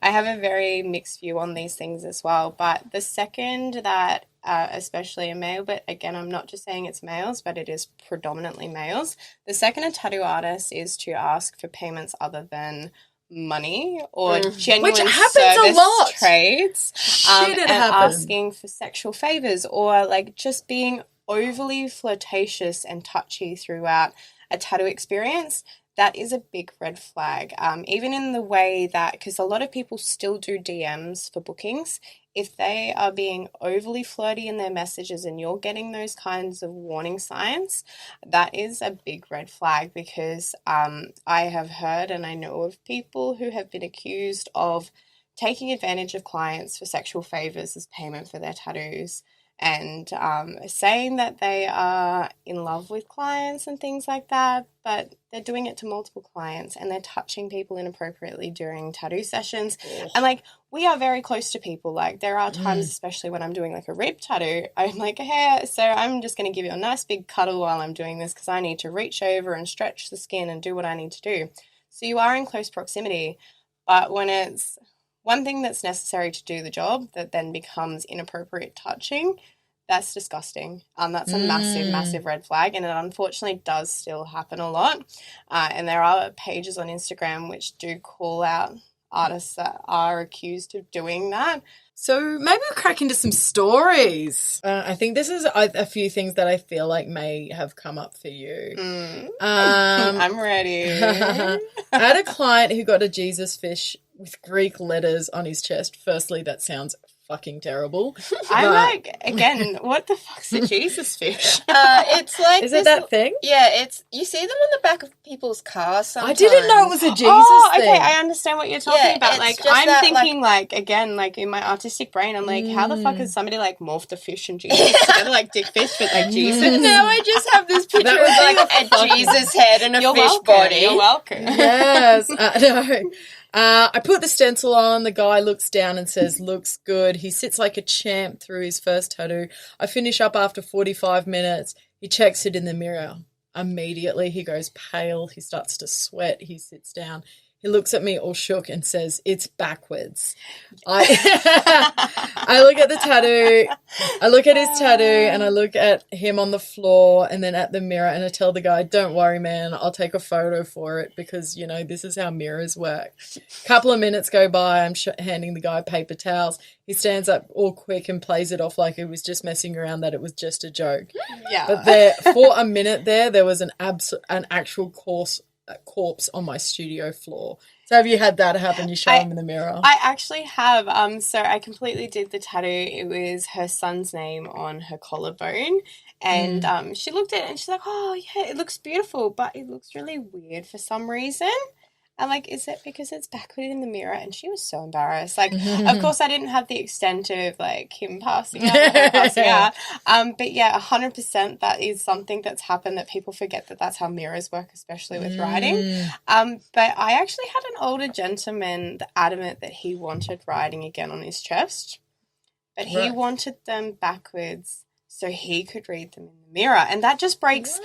have a very mixed view on these things as well. But the second that especially a male, but again, I'm not just saying it's males, but it is predominantly males, the second a tattoo artist is to ask for payments other than money or genuine which happens service a lot. Trades, Shit, it and happens. asking for sexual favors, or, like, just being overly flirtatious and touchy throughout a tattoo experience, that is a big red flag. Even in the way that, because a lot of people still do DMs for bookings, if they are being overly flirty in their messages and you're getting those kinds of warning signs, that is a big red flag, because I have heard and I know of people who have been accused of taking advantage of clients for sexual favors as payment for their tattoos, and saying that they are in love with clients and things like that, but they're doing it to multiple clients and they're touching people inappropriately during tattoo sessions. And, like, we are very close to people. Like, there are times, especially when I'm doing, like, a rib tattoo, I'm like, hey, so I'm just going to give you a nice big cuddle while I'm doing this because I need to reach over and stretch the skin and do what I need to do. So you are in close proximity, but when it's one thing that's necessary to do the job that then becomes inappropriate touching, that's disgusting. That's a massive, massive red flag, and it unfortunately does still happen a lot. And there are pages on Instagram which do call out artists that are accused of doing that. So maybe we'll crack into some stories. I think this is a few things that I feel like may have come up for you. I'm ready. I had a client who got a Jesus fish with Greek letters on his chest. Firstly, that sounds fucking terrible. I'm like, again, what the fuck's a Jesus fish? It's like, is it that thing? Yeah, you see them on the back of people's cars sometimes. I didn't know it was a Jesus thing. Okay, I understand what you're talking about. Like, I'm that, thinking, like, again, like, in my artistic brain, I'm like, how the fuck has somebody, like, morphed a fish and Jesus together, like Dick Fish, but, like, Jesus? Now I just have this picture of, like, a Jesus head and a You're fish welcome. body. You're welcome. Yes. No. I put the stencil on. The guy looks down and says, looks good. He sits like a champ through his first tattoo. I finish up after 45 minutes. He checks it in the mirror. Immediately, he goes pale. He starts to sweat. He sits down. He looks at me all shook and says, it's backwards. I look at the tattoo. I look at his tattoo and I look at him on the floor and then at the mirror, and I tell the guy, don't worry, man. I'll take a photo for it because, you know, this is how mirrors work. A couple of minutes go by. I'm handing the guy paper towels. He stands up all quick and plays it off like he was just messing around, that it was just a joke. Yeah. But for a minute there was an actual corpse on my studio floor. So have you had that happen? You show him in the mirror? I actually have. So I completely did the tattoo. It was her son's name on her collarbone. And she looked at it and she's like, oh, yeah, it looks beautiful, but it looks really weird for some reason. I'm like, is it because it's backward in the mirror? And she was so embarrassed. Like, of course, I didn't have the extent of, like, him passing out or her passing out. But, yeah, 100% that is something that's happened, that people forget that that's how mirrors work, especially with writing. But I actually had an older gentleman adamant that he wanted writing again on his chest, but he wanted them backwards so he could read them in the mirror. And that just breaks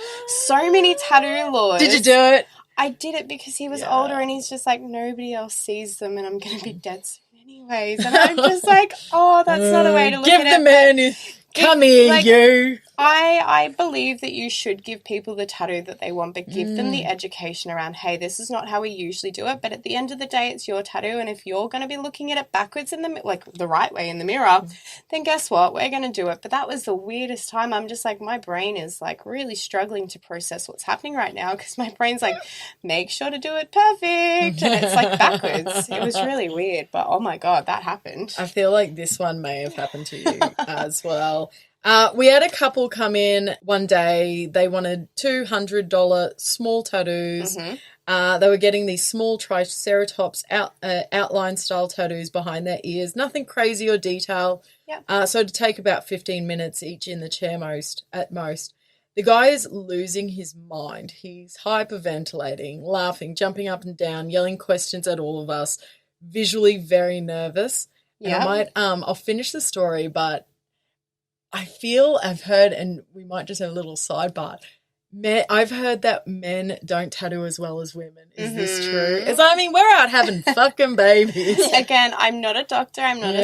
so many tattoo laws. Did you do it? I did it because he was older and he's just like, nobody else sees them and I'm going to be dead soon anyways. And I'm just like, oh, that's not a way to look at it. Give the man come here, like, you. I believe that you should give people the tattoo that they want, but give them the education around, hey, this is not how we usually do it, but at the end of the day, it's your tattoo, and if you're going to be looking at it backwards in the, like, the right way in the mirror, then guess what? We're going to do it. But that was the weirdest time. I'm just like, my brain is, like, really struggling to process what's happening right now because my brain's like, make sure to do it perfect, and it's, like, backwards. It was really weird, but oh, my God, that happened. I feel like this one may have happened to you as well. We had a couple come in one day. They wanted $200 small tattoos. They were getting these small triceratops outline style tattoos behind their ears. Nothing crazy or detail. So to take about 15 minutes each in the chair at most. The guy is losing his mind. He's hyperventilating, laughing, jumping up and down, yelling questions at all of us, visually very nervous. And I'll finish the story, but I've heard, and we might just have a little sidebar, I've heard that men don't tattoo as well as women. Is this true? We're out having fucking babies. Again, I'm not a doctor. I'm not a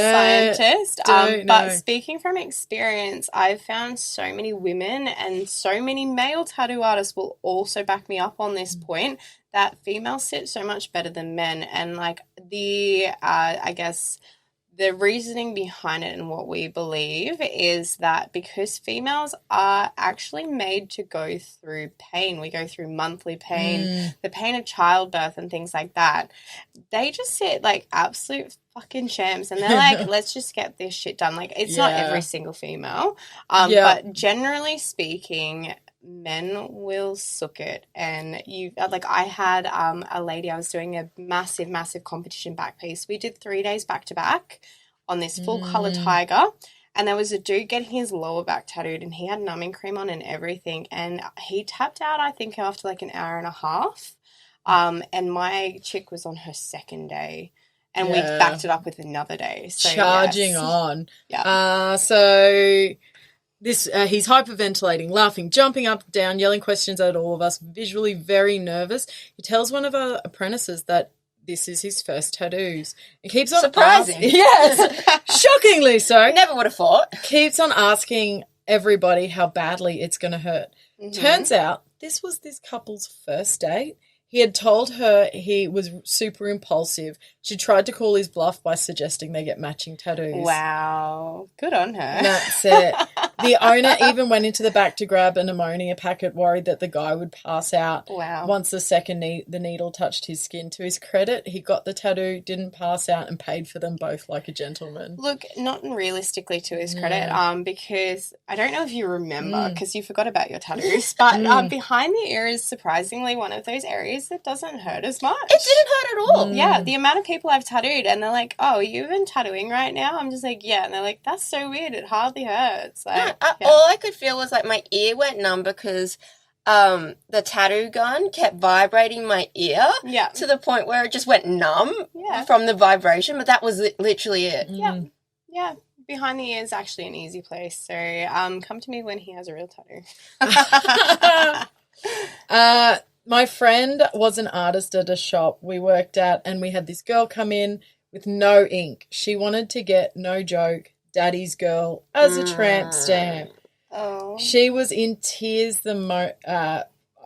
scientist. But speaking from experience, I've found so many women and so many male tattoo artists will also back me up on this point that females sit so much better than men. And, like, the reasoning behind it and what we believe is that because females are actually made to go through pain, we go through monthly pain, the pain of childbirth and things like that, they just sit like absolute fucking champs and they're like, let's just get this shit done. Like, it's not every single female, but generally speaking, men will suck it. And I had a lady, I was doing a massive competition back piece. We did 3 days back to back on this full color tiger, and there was a dude getting his lower back tattooed and he had numbing cream on and everything, and he tapped out I think after like an hour and a half, and my chick was on her second day and we backed it up with another day, so charging on. So this he's hyperventilating, laughing, jumping up and down, yelling questions at all of us, visually very nervous. He tells one of our apprentices that this is his first tattoos. It keeps on surprising. Yes, shockingly so. Never would have thought. Keeps on asking everybody how badly it's going to hurt. Turns out this was this couple's first date. He had told her he was super impulsive. She tried to call his bluff by suggesting they get matching tattoos. Wow. Good on her. And that's it. The owner even went into the back to grab an ammonia packet, worried that the guy would pass out. Wow. Once the needle touched his skin. To his credit, he got the tattoo, didn't pass out, and paid for them both like a gentleman. Look, not realistically to his credit, because I don't know if you remember, because you forgot about your tattoos, but behind the ear is surprisingly one of those areas that doesn't hurt as much. It didn't hurt at all. Yeah, the amount of people I've tattooed and they're like, oh, are you even tattooing right now? I'm just like, yeah. And they're like, that's so weird. It hardly hurts. Like, all I could feel was like my ear went numb because the tattoo gun kept vibrating my ear to the point where it just went numb from the vibration. But that was literally it. Yeah. Behind the ear is actually an easy place. So come to me when he has a real tattoo. My friend was an artist at a shop we worked at, and we had this girl come in with no ink. She wanted to get, no joke, Daddy's Girl as a tramp stamp. Oh. She was in tears the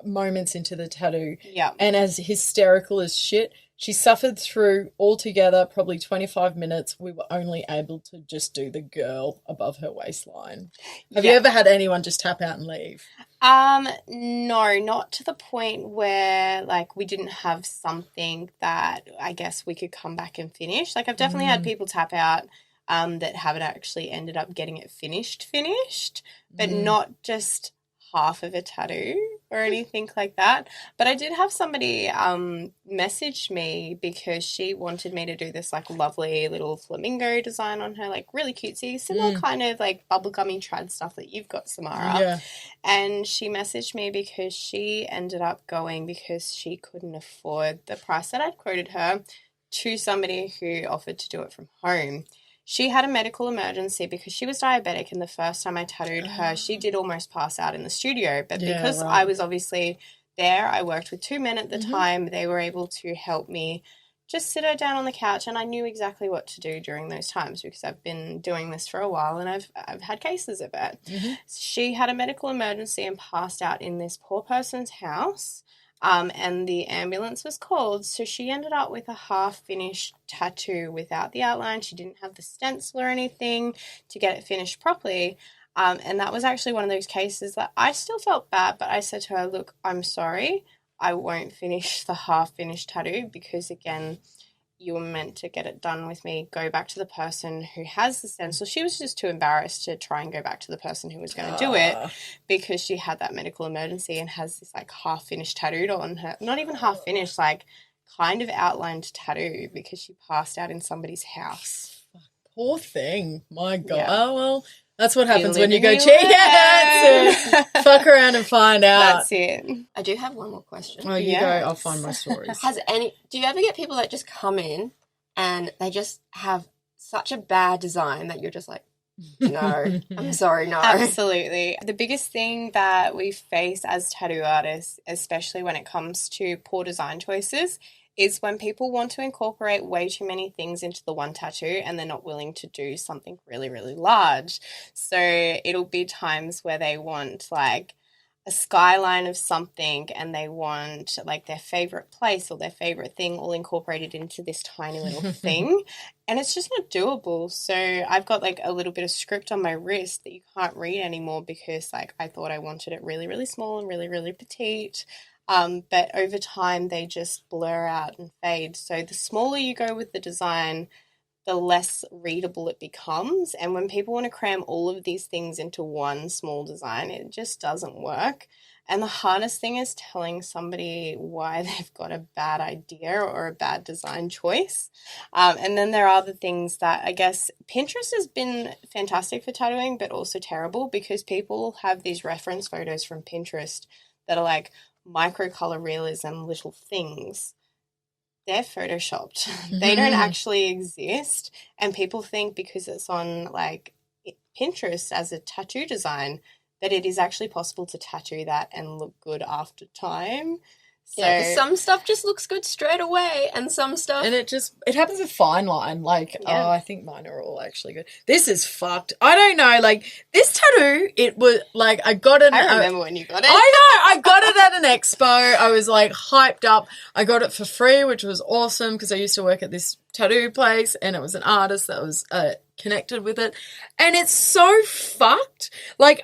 moments into the tattoo. Yeah. And as hysterical as shit, she suffered through altogether probably 25 minutes. We were only able to just do the girl above her waistline. Have you ever had anyone just tap out and leave? No, not to the point where, like, we didn't have something that I guess we could come back and finish. Like, I've definitely had people tap out that haven't actually ended up getting it finished, but not just half of a tattoo or anything like that. But I did have somebody message me because she wanted me to do this like lovely little flamingo design on her, like really cutesy, similar kind of like bubblegummy trad stuff that you've got, Samara. Yeah. And she messaged me because she ended up going because she couldn't afford the price that I'd quoted her to somebody who offered to do it from home. She had a medical emergency because she was diabetic, and the first time I tattooed her, she did almost pass out in the studio. But because I was obviously there, I worked with 2 men at the time, they were able to help me just sit her down on the couch, and I knew exactly what to do during those times because I've been doing this for a while and I've had cases of it. She had a medical emergency and passed out in this poor person's house, and the ambulance was called, so she ended up with a half-finished tattoo without the outline. She didn't have the stencil or anything to get it finished properly. And that was actually one of those cases that I still felt bad, but I said to her, look, I'm sorry, I won't finish the half-finished tattoo because, again, you were meant to get it done with me. Go back to the person who has the stencil. She was just too embarrassed to try and go back to the person who was going to do it because she had that medical emergency and has this, like, half-finished tattooed on her. Not even half-finished, like, kind of outlined tattoo because she passed out in somebody's house. Poor thing. My God. Yeah. Oh, well. That's what happens when you go cheat. Yeah, fuck around and find out. That's it. I do have one more question. Oh, you go. I'll find my stories. Do you ever get people that just come in and they just have such a bad design that you're just like, no, I'm sorry, no. Absolutely. The biggest thing that we face as tattoo artists, especially when it comes to poor design choices, is when people want to incorporate way too many things into the one tattoo and they're not willing to do something really, really large. So it'll be times where they want like a skyline of something and they want like their favorite place or their favorite thing all incorporated into this tiny little thing. And it's just not doable. So I've got like a little bit of script on my wrist that you can't read anymore because like I thought I wanted it really, really small and really, really petite. But over time, they just blur out and fade. So the smaller you go with the design, the less readable it becomes. And when people want to cram all of these things into one small design, it just doesn't work. And the hardest thing is telling somebody why they've got a bad idea or a bad design choice. And then there are the things that I guess Pinterest has been fantastic for tattooing, but also terrible because people have these reference photos from Pinterest that are like, microcolor realism little things. They're photoshopped. They don't actually exist, and people think because it's on like Pinterest as a tattoo design that it is actually possible to tattoo that and look good after time. So yeah, some stuff just looks good straight away and some stuff... And it happens with fine line. Like, oh, I think mine are all actually good. This is fucked. I don't know. Like, this tattoo, it was, like, I got it... I remember when you got it. I know. I got it at an expo. I was, like, hyped up. I got it for free, which was awesome because I used to work at this tattoo place and it was an artist that was... connected with it, and it's so fucked. Like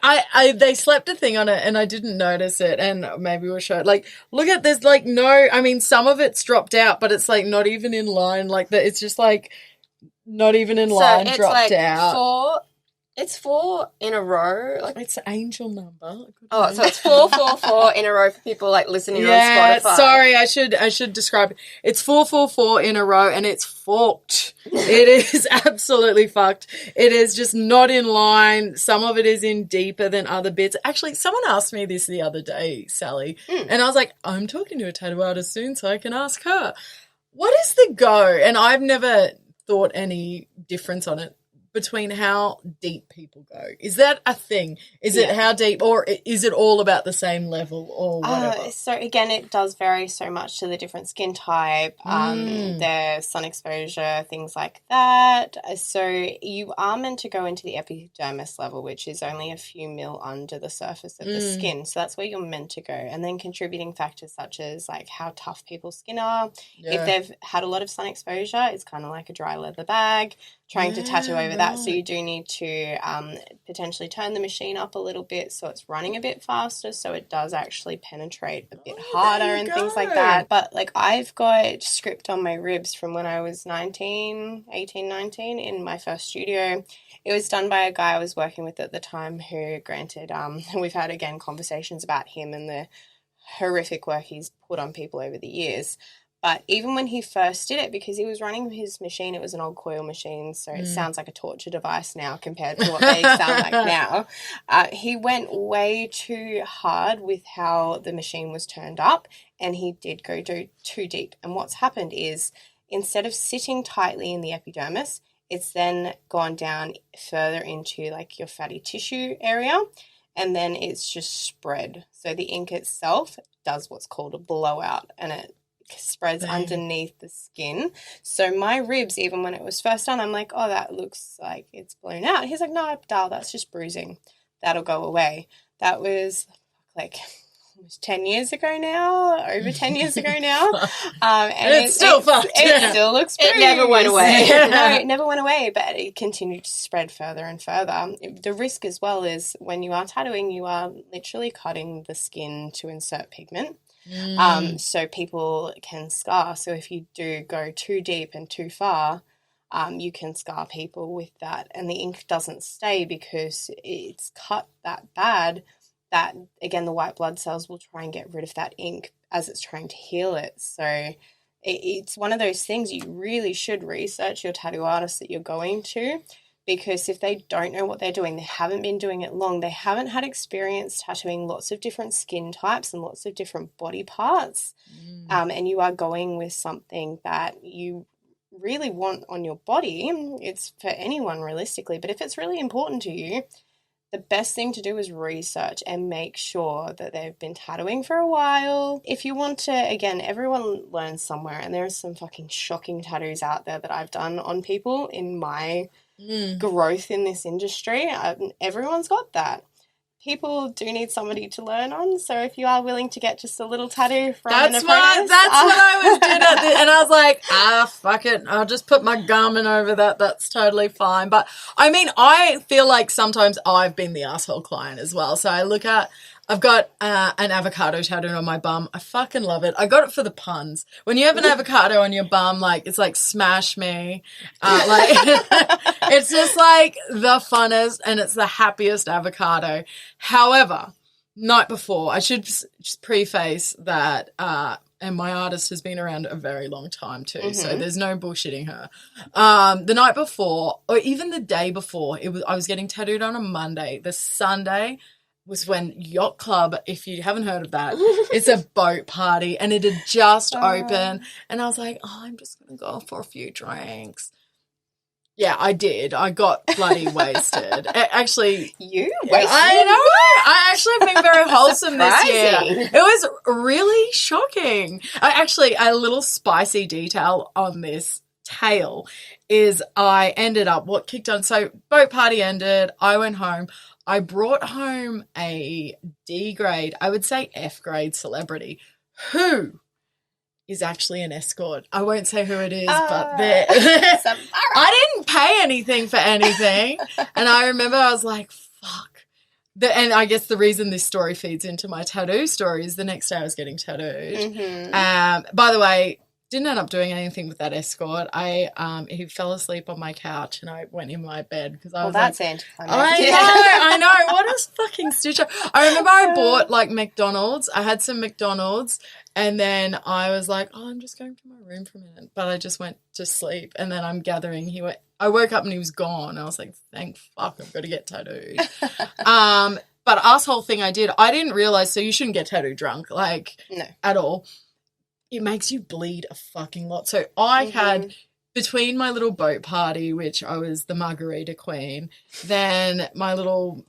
they slapped a thing on it and I didn't notice it, and maybe we'll show it. Like, look at this, like, no, I mean some of it's dropped out, but it's like not even in line, like that. It's just like not even in line, it's dropped like out. It's 4 in a row. Like, it's an angel number. Oh, so it's 444 in a row for people like listening on Spotify. Sorry, I should describe it. It's 444 in a row and it's forked. It is absolutely fucked. It is just not in line. Some of it is in deeper than other bits. Actually, someone asked me this the other day, Sally, and I was like, I'm talking to a tattoo artist soon, so I can ask her. What is the go? And I've never thought any difference on it between how deep people go. Is that a thing? Is it how deep, or is it all about the same level or whatever? So again, it does vary so much to the different skin type, their sun exposure, things like that. So you are meant to go into the epidermis level, which is only a few mil under the surface of the skin. So that's where you're meant to go. And then contributing factors such as like how tough people's skin are. Yeah. If they've had a lot of sun exposure, it's kind of like a dry leather bag. Trying to tattoo over that, so you do need to potentially turn the machine up a little bit so it's running a bit faster, so it does actually penetrate a bit harder and things like that. But like I've got script on my ribs from when I was 18, 19 in my first studio. It was done by a guy I was working with at the time who, granted, we've had again conversations about him and the horrific work he's put on people over the years. But even when he first did it, because he was running his machine, it was an old coil machine, so it sounds like a torture device now compared to what they sound like now. He went way too hard with how the machine was turned up, and he did go too deep. And what's happened is instead of sitting tightly in the epidermis, it's then gone down further into like your fatty tissue area, and then it's just spread. So the ink itself does what's called a blowout, and it spreads underneath the skin. So my ribs, even when it was first done, I'm like, oh, that looks like it's blown out. He's like, no, Dal, that's just bruising. That'll go away. That was like almost 10 years ago now, over 10 years ago now. And it's still fucked. It still looks bruised. It never went away. No, it never went away, but it continued to spread further and further. The risk as well is when you are tattooing, you are literally cutting the skin to insert pigment. So people can scar. So if you do go too deep and too far, you can scar people with that. And the ink doesn't stay because it's cut that bad that, again, the white blood cells will try and get rid of that ink as it's trying to heal it. So it's one of those things you really should research your tattoo artist that you're going to, because if they don't know what they're doing, they haven't been doing it long, they haven't had experience tattooing lots of different skin types and lots of different body parts, and you are going with something that you really want on your body, it's for anyone realistically, but if it's really important to you, the best thing to do is research and make sure that they've been tattooing for a while. If you want to, again, everyone learns somewhere, and there are some fucking shocking tattoos out there that I've done on people in my growth in this industry. Everyone's got that. People do need somebody to learn on, so if you are willing to get just a little tattoo from an apprentice. That's what I was doing and I was like, fuck it, I'll just put my garment over that, that's totally fine. But, I mean, I feel like sometimes I've been the asshole client as well. So I've got an avocado tattooed on my bum. I fucking love it. I got it for the puns. When you have an avocado on your bum, like, it's like smash me. It's just like the funnest and it's the happiest avocado. However, night before, I should just preface that, and my artist has been around a very long time too, so there's no bullshitting her. The night before, or even the day before, I was getting tattooed on a Monday. The Sunday was when Yacht Club, if you haven't heard of that, it's a boat party, and it had just opened, and I was like, I'm just going to go for a few drinks. Yeah, I did. I got bloody wasted. Actually, you wasted? I know. I actually have been very wholesome this year. It was really shocking. A little spicy detail on this tale is I ended up, what kicked on, so boat party ended, I went home. I brought home a D grade, I would say F grade celebrity who is actually an escort. I won't say who it is, but I didn't pay anything for anything. And I remember I was like, fuck. And I guess the reason this story feeds into my tattoo story is the next day I was getting tattooed. By the way, didn't end up doing anything with that escort. He fell asleep on my couch and I went in my bed because I was that's like, anticlimactic. I know. What a fucking stitch up. I remember I bought like McDonald's. I had some McDonald's and then I was like, I'm just going to my room for a minute. But I just went to sleep and then I'm gathering. I woke up and he was gone. I was like, thank fuck, I've got to get tattooed. But asshole thing I didn't realize, so you shouldn't get tattooed drunk, like at all. It makes you bleed a fucking lot. So I had, between my little boat party, which I was the margarita queen, then my little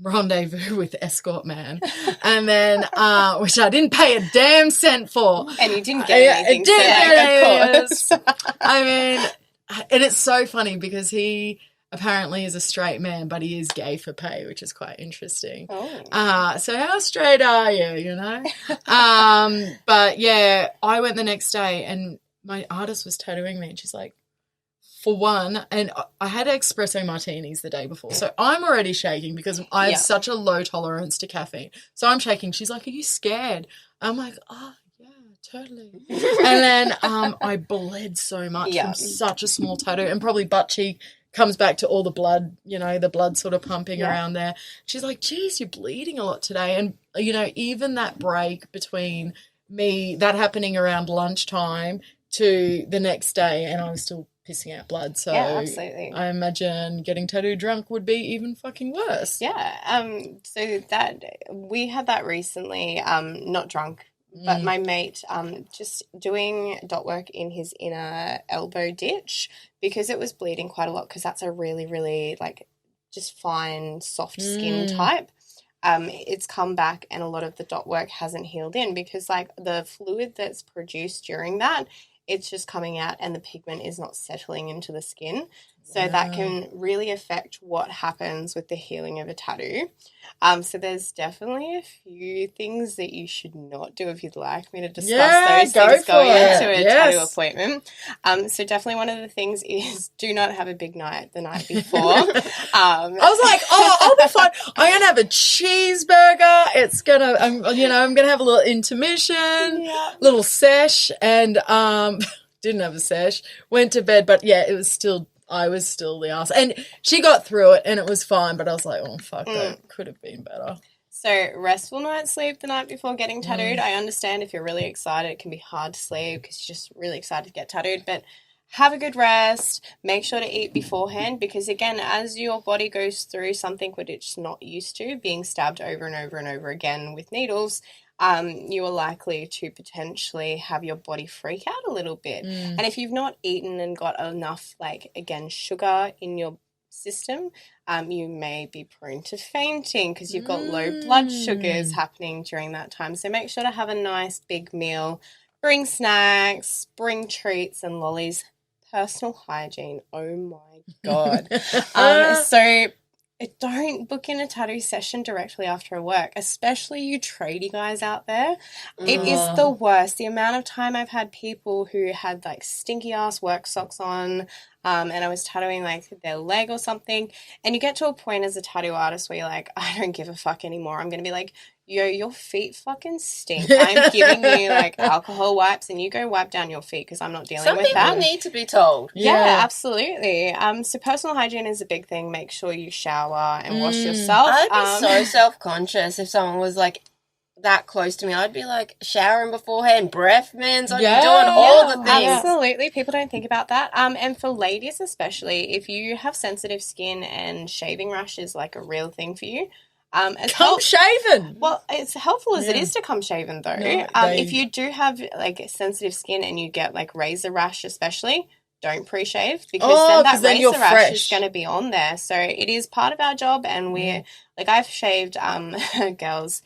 rendezvous with escort man, and then, which I didn't pay a damn cent for. And you didn't get anything, of course. I mean, and it's so funny because he apparently is a straight man, but he is gay for pay, which is quite interesting. So how straight are you, you know? But yeah, I went the next day and my artist was tattooing me and she's like, for one, and I had espresso martinis the day before, so I'm already shaking because I have such a low tolerance to caffeine. So I'm shaking. She's like, are you scared? I'm like, yeah, totally. And then I bled so much from such a small tattoo, and probably butt cheek comes back to all the blood, you know, the blood sort of pumping around there. She's like, geez, you're bleeding a lot today. And, you know, even that break between that happening around lunchtime to the next day, and I was still pissing out blood. So absolutely. I imagine getting tattooed drunk would be even fucking worse. Yeah. So that we had that recently, not drunk, but my mate just doing dot work in his inner elbow ditch because it was bleeding quite a lot, because that's a really, really like just fine, soft skin type. It's come back and a lot of the dot work hasn't healed in because like the fluid that's produced during that, it's just coming out and the pigment is not settling into the skin. So that can really affect what happens with the healing of a tattoo. So there's definitely a few things that you should not do if you'd like me to discuss those things going into a tattoo appointment. So definitely one of the things is do not have a big night the night before. I was like, I'll be fine. I'm going to have a cheeseburger. It's going to, I'm going to have a little intermission, little sesh, and didn't have a sesh, went to bed, but yeah, I was still the ass. And she got through it and it was fine, but I was like, oh, fuck, that could have been better. So restful night's sleep the night before getting tattooed. I understand if you're really excited, it can be hard to sleep because you're just really excited to get tattooed, but have a good rest. Make sure to eat beforehand because, again, as your body goes through something which it's not used to, being stabbed over and over and over again with needles, you are likely to potentially have your body freak out a little bit. And if you've not eaten and got enough, like, again, sugar in your system, you may be prone to fainting because you've got low blood sugars happening during that time. So make sure to have a nice big meal. Bring snacks, bring treats and lollies. Personal hygiene, oh my God. So don't book in a tattoo session directly after work, especially you tradie guys out there. It is the worst. The amount of time I've had people who had like stinky ass work socks on, and I was tattooing like their leg or something, and you get to a point as a tattoo artist where you're like, I don't give a fuck anymore. I'm going to be like, yo, your feet fucking stink. I'm giving you like alcohol wipes and you go wipe down your feet because I'm not dealing with that. Some people need to be told. Yeah, absolutely. So personal hygiene is a big thing. Make sure you shower and wash yourself. I'd be so self-conscious if someone was like that close to me. I'd be like showering beforehand, breath mints, I'd be doing all the things. Absolutely. People don't think about that. And for ladies especially, if you have sensitive skin and shaving rash is like a real thing for you, come shaven. Well, it's helpful as it is to come shaven though. No, if you do have like sensitive skin and you get like razor rash especially, don't pre-shave because then that razor rash is going to be on there. So it is part of our job, and we're like, I've shaved girls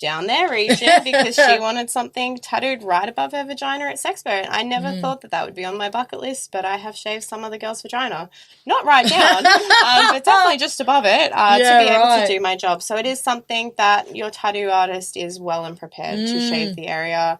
down their region because she wanted something tattooed right above her vagina at Sexpo. And I never thought that would be on my bucket list, but I have shaved some other girl's vagina. Not right down, but definitely just above it to be able to do my job. So it is something that your tattoo artist is well and prepared to shave the area.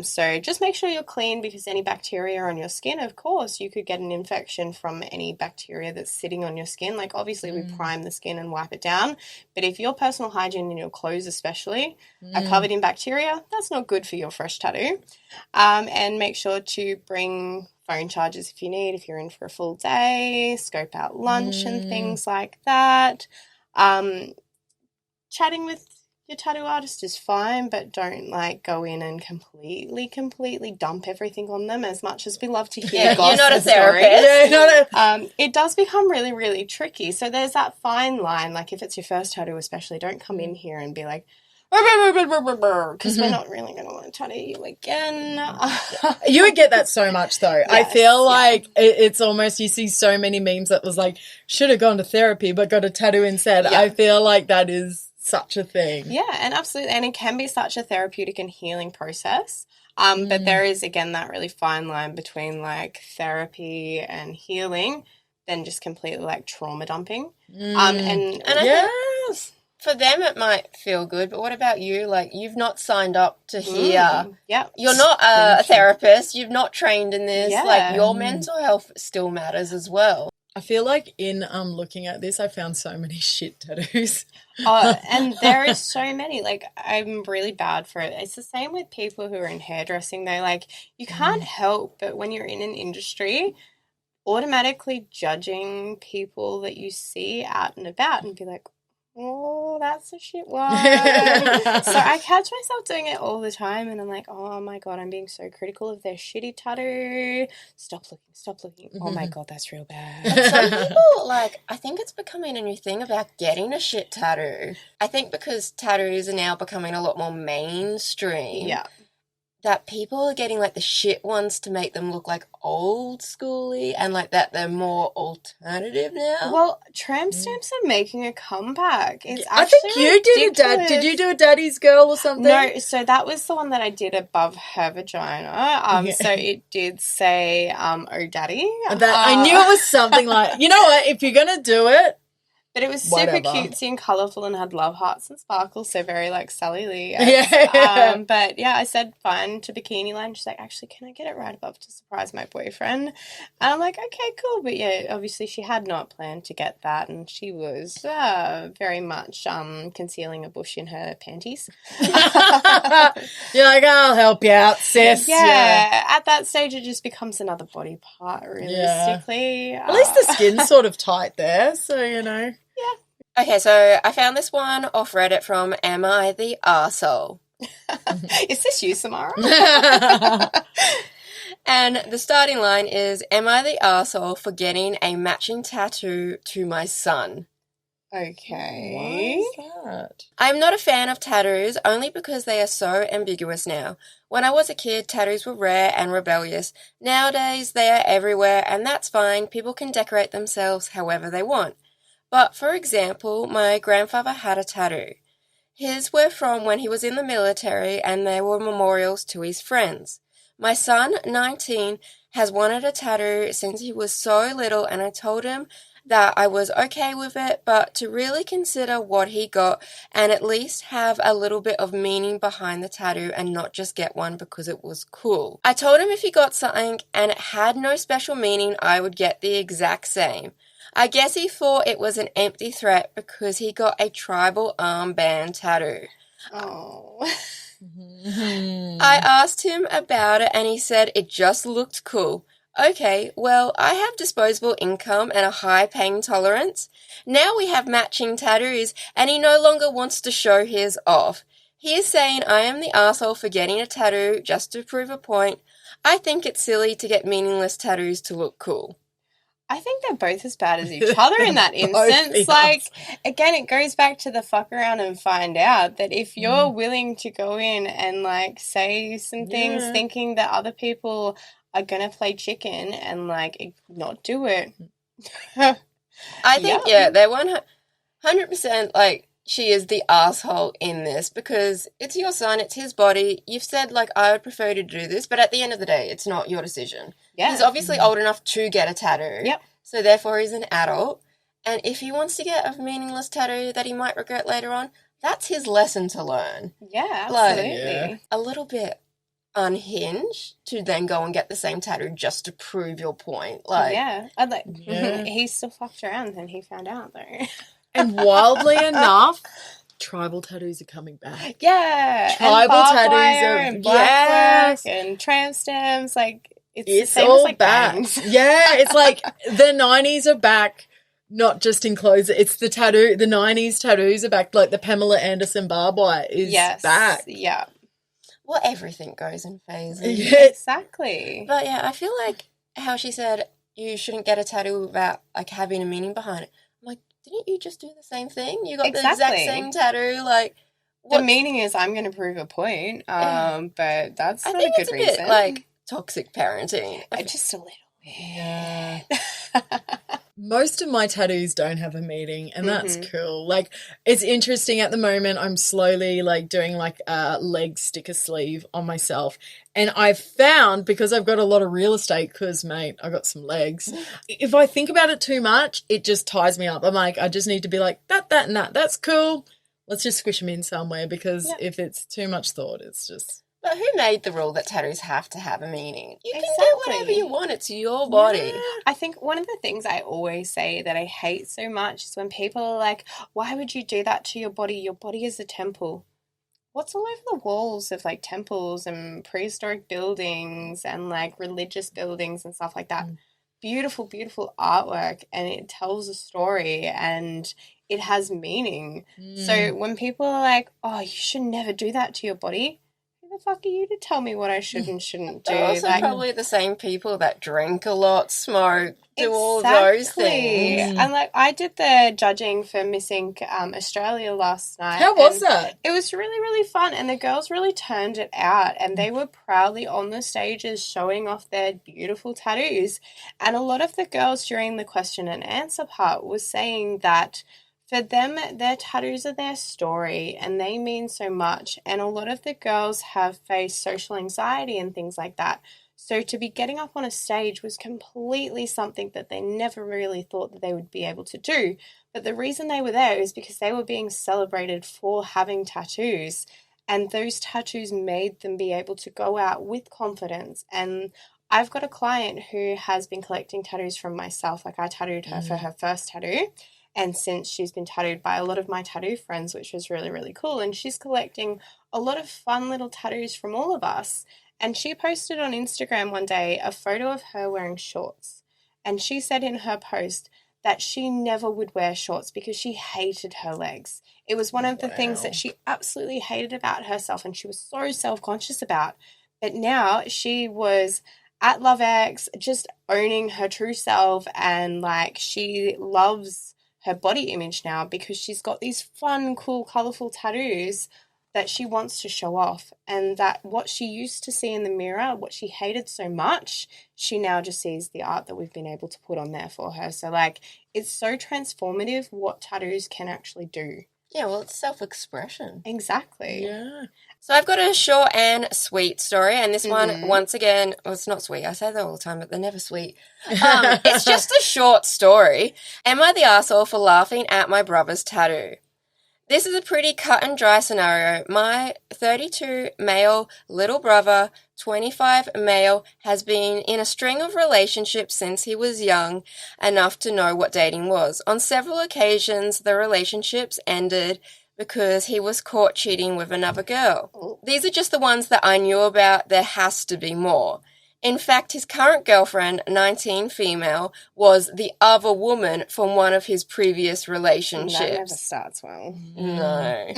So just make sure you're clean because any bacteria on your skin, of course, you could get an infection from any bacteria that's sitting on your skin. Like obviously we prime the skin and wipe it down, but if your personal hygiene and your clothes especially are covered in bacteria, that's not good for your fresh tattoo. And make sure to bring phone chargers if you need, if you're in for a full day, scope out lunch and things like that. Chatting with your tattoo artist is fine, but don't like go in and completely dump everything on them as much as we love to hear gossip. You're not a therapist. It does become really, really tricky. So there's that fine line. Like if it's your first tattoo especially, don't come in here and be like, because we're not really going to want to tattoo you again. You would get that so much though. Yes, I feel like it's almost, you see so many memes that was like, should have gone to therapy but got a tattoo instead. I feel like that is such a thing. Yeah, and absolutely. And it can be such a therapeutic and healing process. But there is, again, that really fine line between like therapy and healing than just completely like trauma dumping. And I think for them it might feel good, but what about you? Like you've not signed up to hear. You're not a therapist. You've not trained in this. Like your mental health still matters as well. I feel like in looking at this, I found so many shit tattoos. And there is so many. Like, I'm really bad for it. It's the same with people who are in hairdressing, though. Like, you can't help but when you're in an industry, automatically judging people that you see out and about and be like, Oh, that's a shit one. So I catch myself doing it all the time, and I'm like, oh my God, I'm being so critical of their shitty tattoo. Stop looking, stop looking. Oh my God, that's real bad. But some people, like, I think it's becoming a new thing about getting a shit tattoo. I think because tattoos are now becoming a lot more mainstream. Yeah. That people are getting, like, the shit ones to make them look, like, old schooly and, like, that they're more alternative now. Well, tramp stamps are making a comeback. It's I actually think you ridiculous. did you do a daddy's girl or something? No, so that was the one that I did above her vagina. So it did say, oh, daddy. I knew it was something like, you know what, if you're going to do it. But it was super Whatever. cutesy and colourful and had love hearts and sparkles, so very, like, Sally Lee. Yeah. But, yeah, I said fine to Bikini Line. She's like, actually, can I get it right above to surprise my boyfriend? And I'm like, okay, cool. But, yeah, obviously she had not planned to get that, and she was very much concealing a bush in her panties. You're like, I'll help you out, sis. Yeah, at that stage it just becomes another body part, realistically. At least the skin's sort of tight there, so, you know. Yeah. Okay, so I found this one off Reddit from Am I the Arsehole? Is this you, Samara? And the starting line is, Am I the arsehole for getting a matching tattoo to my son? Okay. Why is that? I'm not a fan of tattoos only because they are so ambiguous now. When I was a kid, tattoos were rare and rebellious. Nowadays, they are everywhere, and that's fine. People can decorate themselves however they want. But, for example, my grandfather had a tattoo. His were from when he was in the military, and they were memorials to his friends. My son, 19, has wanted a tattoo since he was so little, and I told him that I was okay with it, but to really consider what he got and at least have a little bit of meaning behind the tattoo and not just get one because it was cool. I told him if he got something and it had no special meaning, I would get the exact same. I guess he thought it was an empty threat because he got a tribal armband tattoo. Oh. I asked him about it and he said it just looked cool. Okay, well, I have disposable income and a high pain tolerance. Now we have matching tattoos and he no longer wants to show his off. He is saying I am the arsehole for getting a tattoo just to prove a point. I think it's silly to get meaningless tattoos to look cool. I think they're both as bad as each other in that instance. Like, again, it goes back to the fuck around and find out that if you're willing to go in and, like, say some things thinking that other people are going to play chicken and, like, not do it. I think, they're 100%, like, she is the asshole in this because it's your son, it's his body. You've said, like, I would prefer to do this, but at the end of the day, it's not your decision. Yeah. He's obviously old enough to get a tattoo. Yep. So therefore he's an adult. And if he wants to get a meaningless tattoo that he might regret later on, that's his lesson to learn. Yeah, absolutely. Like, a little bit unhinged to then go and get the same tattoo just to prove your point. Like, he still fucked around and he found out, though. And wildly enough, tribal tattoos are coming back. Yeah. Tribal tattoos are and black work and tramp stamps. Like, it's all as, like, back. bangs. Yeah, it's like the 90s are back, not just in clothes. It's the 90s tattoos are back. Like the Pamela Anderson barbed wire is back. Yeah. Well, everything goes in phases. Yeah, exactly. But yeah, I feel like how she said you shouldn't get a tattoo without, like, having a meaning behind it. I'm like, didn't you just do the same thing? You got the exact same tattoo. Like, the meaning is I'm going to prove a point, but that's not a good reason. Bit, like, toxic parenting. Just a little bit. Yeah. Most of my tattoos don't have a meaning, and that's cool. Like, it's interesting at the moment. I'm slowly, like, doing, like, a leg sticker sleeve on myself. And I've found, because I've got a lot of real estate, because, mate, I got some legs. If I think about it too much, it just ties me up. I'm like, I just need to be like, that, and that. That's cool. Let's just squish them in somewhere, because if it's too much thought, it's just... But who made the rule that tattoos have to have a meaning? You can do whatever you want. It's your body. Yeah. I think one of the things I always say that I hate so much is when people are like, why would you do that to your body? Your body is a temple. What's all over the walls of, like, temples and prehistoric buildings and, like, religious buildings and stuff like that? Beautiful, beautiful artwork, and it tells a story, and it has meaning. So when people are like, oh, you should never do that to your body, who the fuck are you to tell me what I should and shouldn't do? They're also like, probably the same people that drink a lot, smoke, do all those things. And like, I did the judging for Miss Ink Australia last night. How was that? It was really, really fun, and the girls really turned it out, and they were proudly on the stages showing off their beautiful tattoos. And a lot of the girls during the question and answer part was saying that for them, their tattoos are their story and they mean so much. And a lot of the girls have faced social anxiety and things like that. So to be getting up on a stage was completely something that they never really thought that they would be able to do. But the reason they were there is because they were being celebrated for having tattoos. And those tattoos made them be able to go out with confidence. And I've got a client who has been collecting tattoos from myself. Like, I tattooed her for her first tattoo. And since she's been tattooed by a lot of my tattoo friends, which was really, really cool. And she's collecting a lot of fun little tattoos from all of us. And she posted on Instagram one day a photo of her wearing shorts. And she said in her post that she never would wear shorts because she hated her legs. It was one of the things that she absolutely hated about herself and she was so self-conscious about. But now she was at LoveX just owning her true self, and like, she loves her body image now because she's got these fun, cool, colourful tattoos that she wants to show off, and that what she used to see in the mirror, what she hated so much, she now just sees the art that we've been able to put on there for her. So like, it's so transformative what tattoos can actually do. Yeah, well, it's self-expression. Exactly. Yeah. So I've got a short and sweet story, and this one, once again, well, it's not sweet. I say that all the time, but they're never sweet. It's just a short story. Am I the arsehole for laughing at my brother's tattoo? This is a pretty cut and dry scenario. My 32 male little brother, 25 male, has been in a string of relationships since he was young enough to know what dating was. On several occasions, the relationships ended because he was caught cheating with another girl. These are just the ones that I knew about. There has to be more. In fact, his current girlfriend, 19 female, was the other woman from one of his previous relationships. That never starts well. No.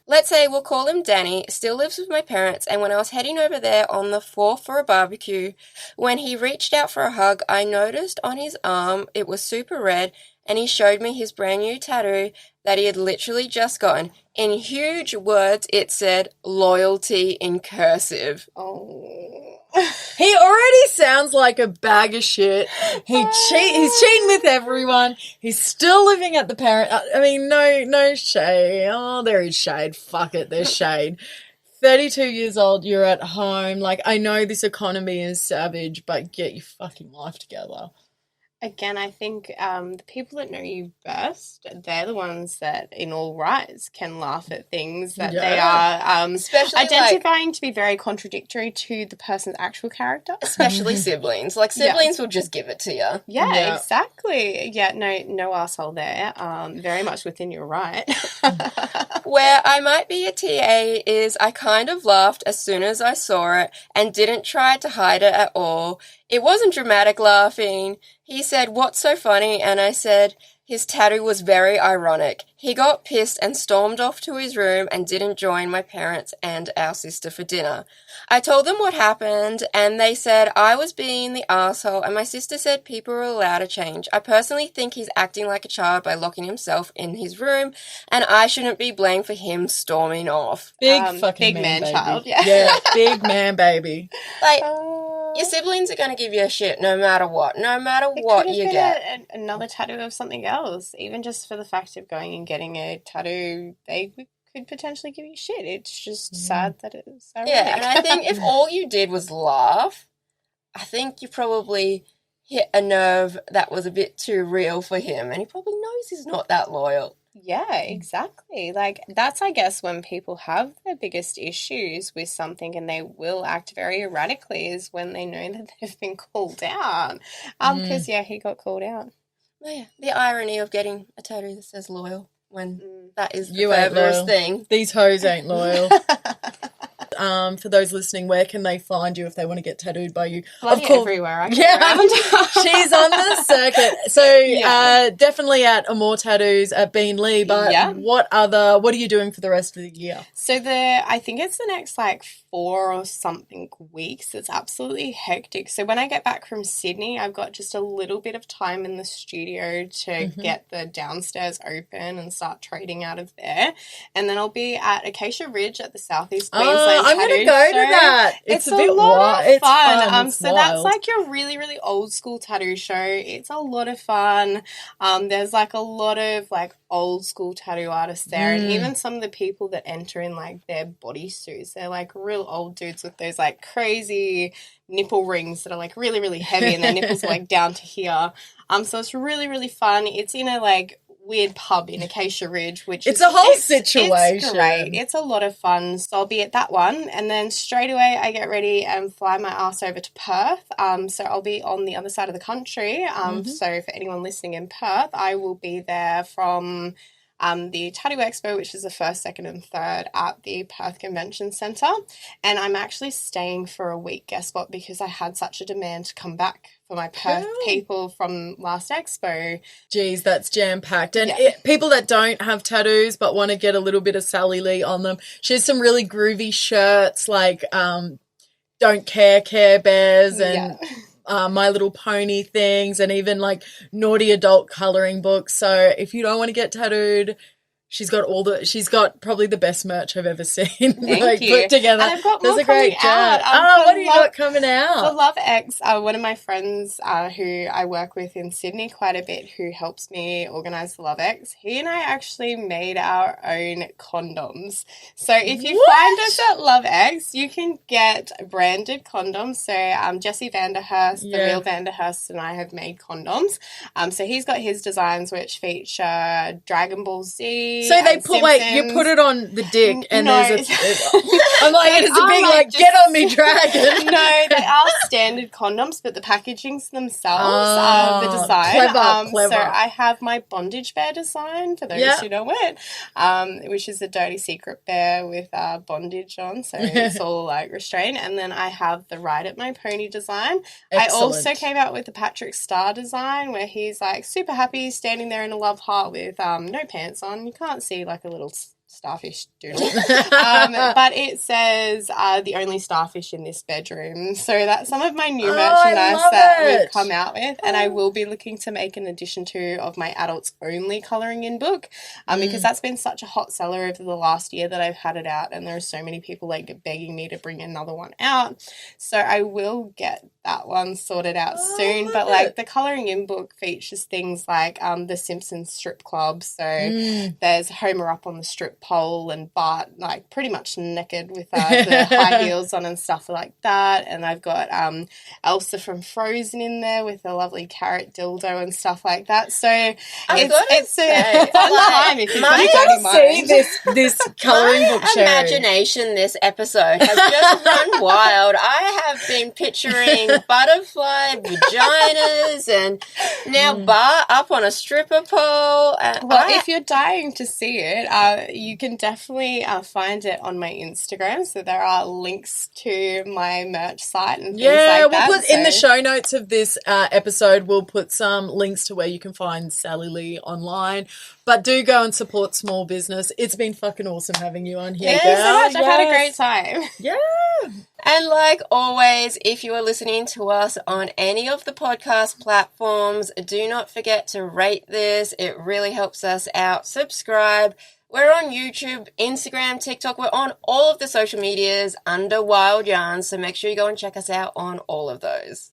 Let's say we'll call him Danny, still lives with my parents, and when I was heading over there on the 4th for a barbecue, when he reached out for a hug, I noticed on his arm it was super red, and he showed me his brand new tattoo that he had literally just gotten. In huge words, it said, loyalty in cursive. Oh. He already sounds like a bag of shit. He's cheating with everyone. He's still living at the parent. I mean, no shade. Oh, there is shade. Fuck it, there's shade. 32 years old, you're at home. Like, I know this economy is savage, but get your fucking life together. Again, I think the people that know you best, they're the ones that, in all rights, can laugh at things that they are especially identifying to be very contradictory to the person's actual character. Especially siblings. Like, siblings will just give it to you. Yeah, exactly. Yeah, no arsehole there. Very much within your right. Where I might be a TA is I kind of laughed as soon as I saw it and didn't try to hide it at all. It wasn't dramatic laughing. He said, "What's so funny?" And I said, his tattoo was very ironic. He got pissed and stormed off to his room and didn't join my parents and our sister for dinner. I told them what happened and they said I was being the asshole, and my sister said people are allowed to change. I personally think he's acting like a child by locking himself in his room, and I shouldn't be blamed for him storming off. Big fucking big man baby. child. Yeah, big man baby. Like, your siblings are going to give you a shit no matter what you get. Another tattoo of something else, even just for the fact of going and getting a tattoo, they could potentially give you shit. It's just sad that it's ironic. Yeah, and I think if all you did was laugh, I think you probably hit a nerve that was a bit too real for him, and he probably knows he's not that loyal. Yeah, exactly. Like, that's, I guess, when people have their biggest issues with something and they will act very erratically, is when they know that they've been called out. Because, he got called out. Oh, yeah, the irony of getting a tattoo that says loyal when that is the You ain't furthest loyal. thing. These hoes ain't loyal. for those listening, where can they find you if they want to get tattooed by you? Bloody everywhere I go around. She's on the circuit. So definitely at Amore Tattoos at Beanley, but what are you doing for the rest of the year? So I think it's the next like 4 or something weeks. It's absolutely hectic. So when I get back from Sydney, I've got just a little bit of time in the studio to get the downstairs open and start trading out of there. And then I'll be at Acacia Ridge at the Southeast Queensland I'm going to go to that. It's a bit lot of fun. It's so wild. That's like your really, really old school tattoo show. It's a lot of fun. There's like a lot of like old school tattoo artists there, and even some of the people that enter in like their bodysuits, they're like real old dudes with those like crazy nipple rings that are like really, really heavy, and their nipples are like down to here. So it's really, really fun. It's in a like weird pub in Acacia Ridge, which it's a whole situation. It's great. It's a lot of fun. So I'll be at that one, and then straight away I get ready and fly my ass over to Perth. So I'll be on the other side of the country. So for anyone listening in Perth, I will be there from the Tattoo Expo, which is the 1st, 2nd and 3rd at the Perth Convention Centre. And I'm actually staying for a week guest spot because I had such a demand to come back for my Perth people from last Expo. Geez, that's jam-packed. And people that don't have tattoos but want to get a little bit of Sally Lee on them, she has some really groovy shirts like Don't Care Bears and My Little Pony things, and even like naughty adult colouring books. So if you don't want to get tattooed, she's got probably the best merch I've ever seen. Thank you. Put together. And I've got more a great out. What do you got coming out? For LoveX, one of my friends who I work with in Sydney quite a bit, who helps me organise the LoveX, he and I actually made our own condoms. So if you find us at LoveX, you can get branded condoms. So Jesse Vanderhurst, the real Vanderhurst, and I have made condoms. So he's got his designs which feature Dragon Ball Z. So they put you put it on the dick, and there's I'm like, it's a big like get on me dragon. No, they are standard condoms, but the packagings themselves are the design. Clever. So I have my bondage bear design for those who know it, which is a dirty secret bear with bondage on, so it's all like restrained. And then I have the ride at my pony design. Excellent. I also came out with the Patrick Star design, where he's like super happy standing there in a love heart with no pants on. You can't see like a little starfish doodle. But it says the only starfish in this bedroom. So that's some of my new merchandise that we've come out with. And I will be looking to make an edition 2 of my adults only colouring in book, because that's been such a hot seller over the last year that I've had it out, and there are so many people like begging me to bring another one out. So I will get that one sorted out soon. But like the colouring in book features things like the Simpsons strip club. So there's Homer up on the strip pole and Bart like pretty much naked with the high heels on and stuff like that. And I've got Elsa from Frozen in there with a lovely carrot dildo and stuff like that. So it's a fun time if you've got a dirty mind. See this colouring book show. Imagination this episode has just run wild. I have been picturing butterfly vaginas and now Bart up on a stripper pole. If you're dying to see it, you can definitely find it on my Instagram. So there are links to my merch site and things like that. We'll put in the show notes of this episode, we'll put some links to where you can find Sally Lee online. But do go and support small business. It's been fucking awesome having you on here. Thank you so much. I've had a great time. Yeah. And like always, if you are listening to us on any of the podcast platforms, do not forget to rate this. It really helps us out. Subscribe. We're on YouTube, Instagram, TikTok. We're on all of the social medias under Wild Yarns, so make sure you go and check us out on all of those.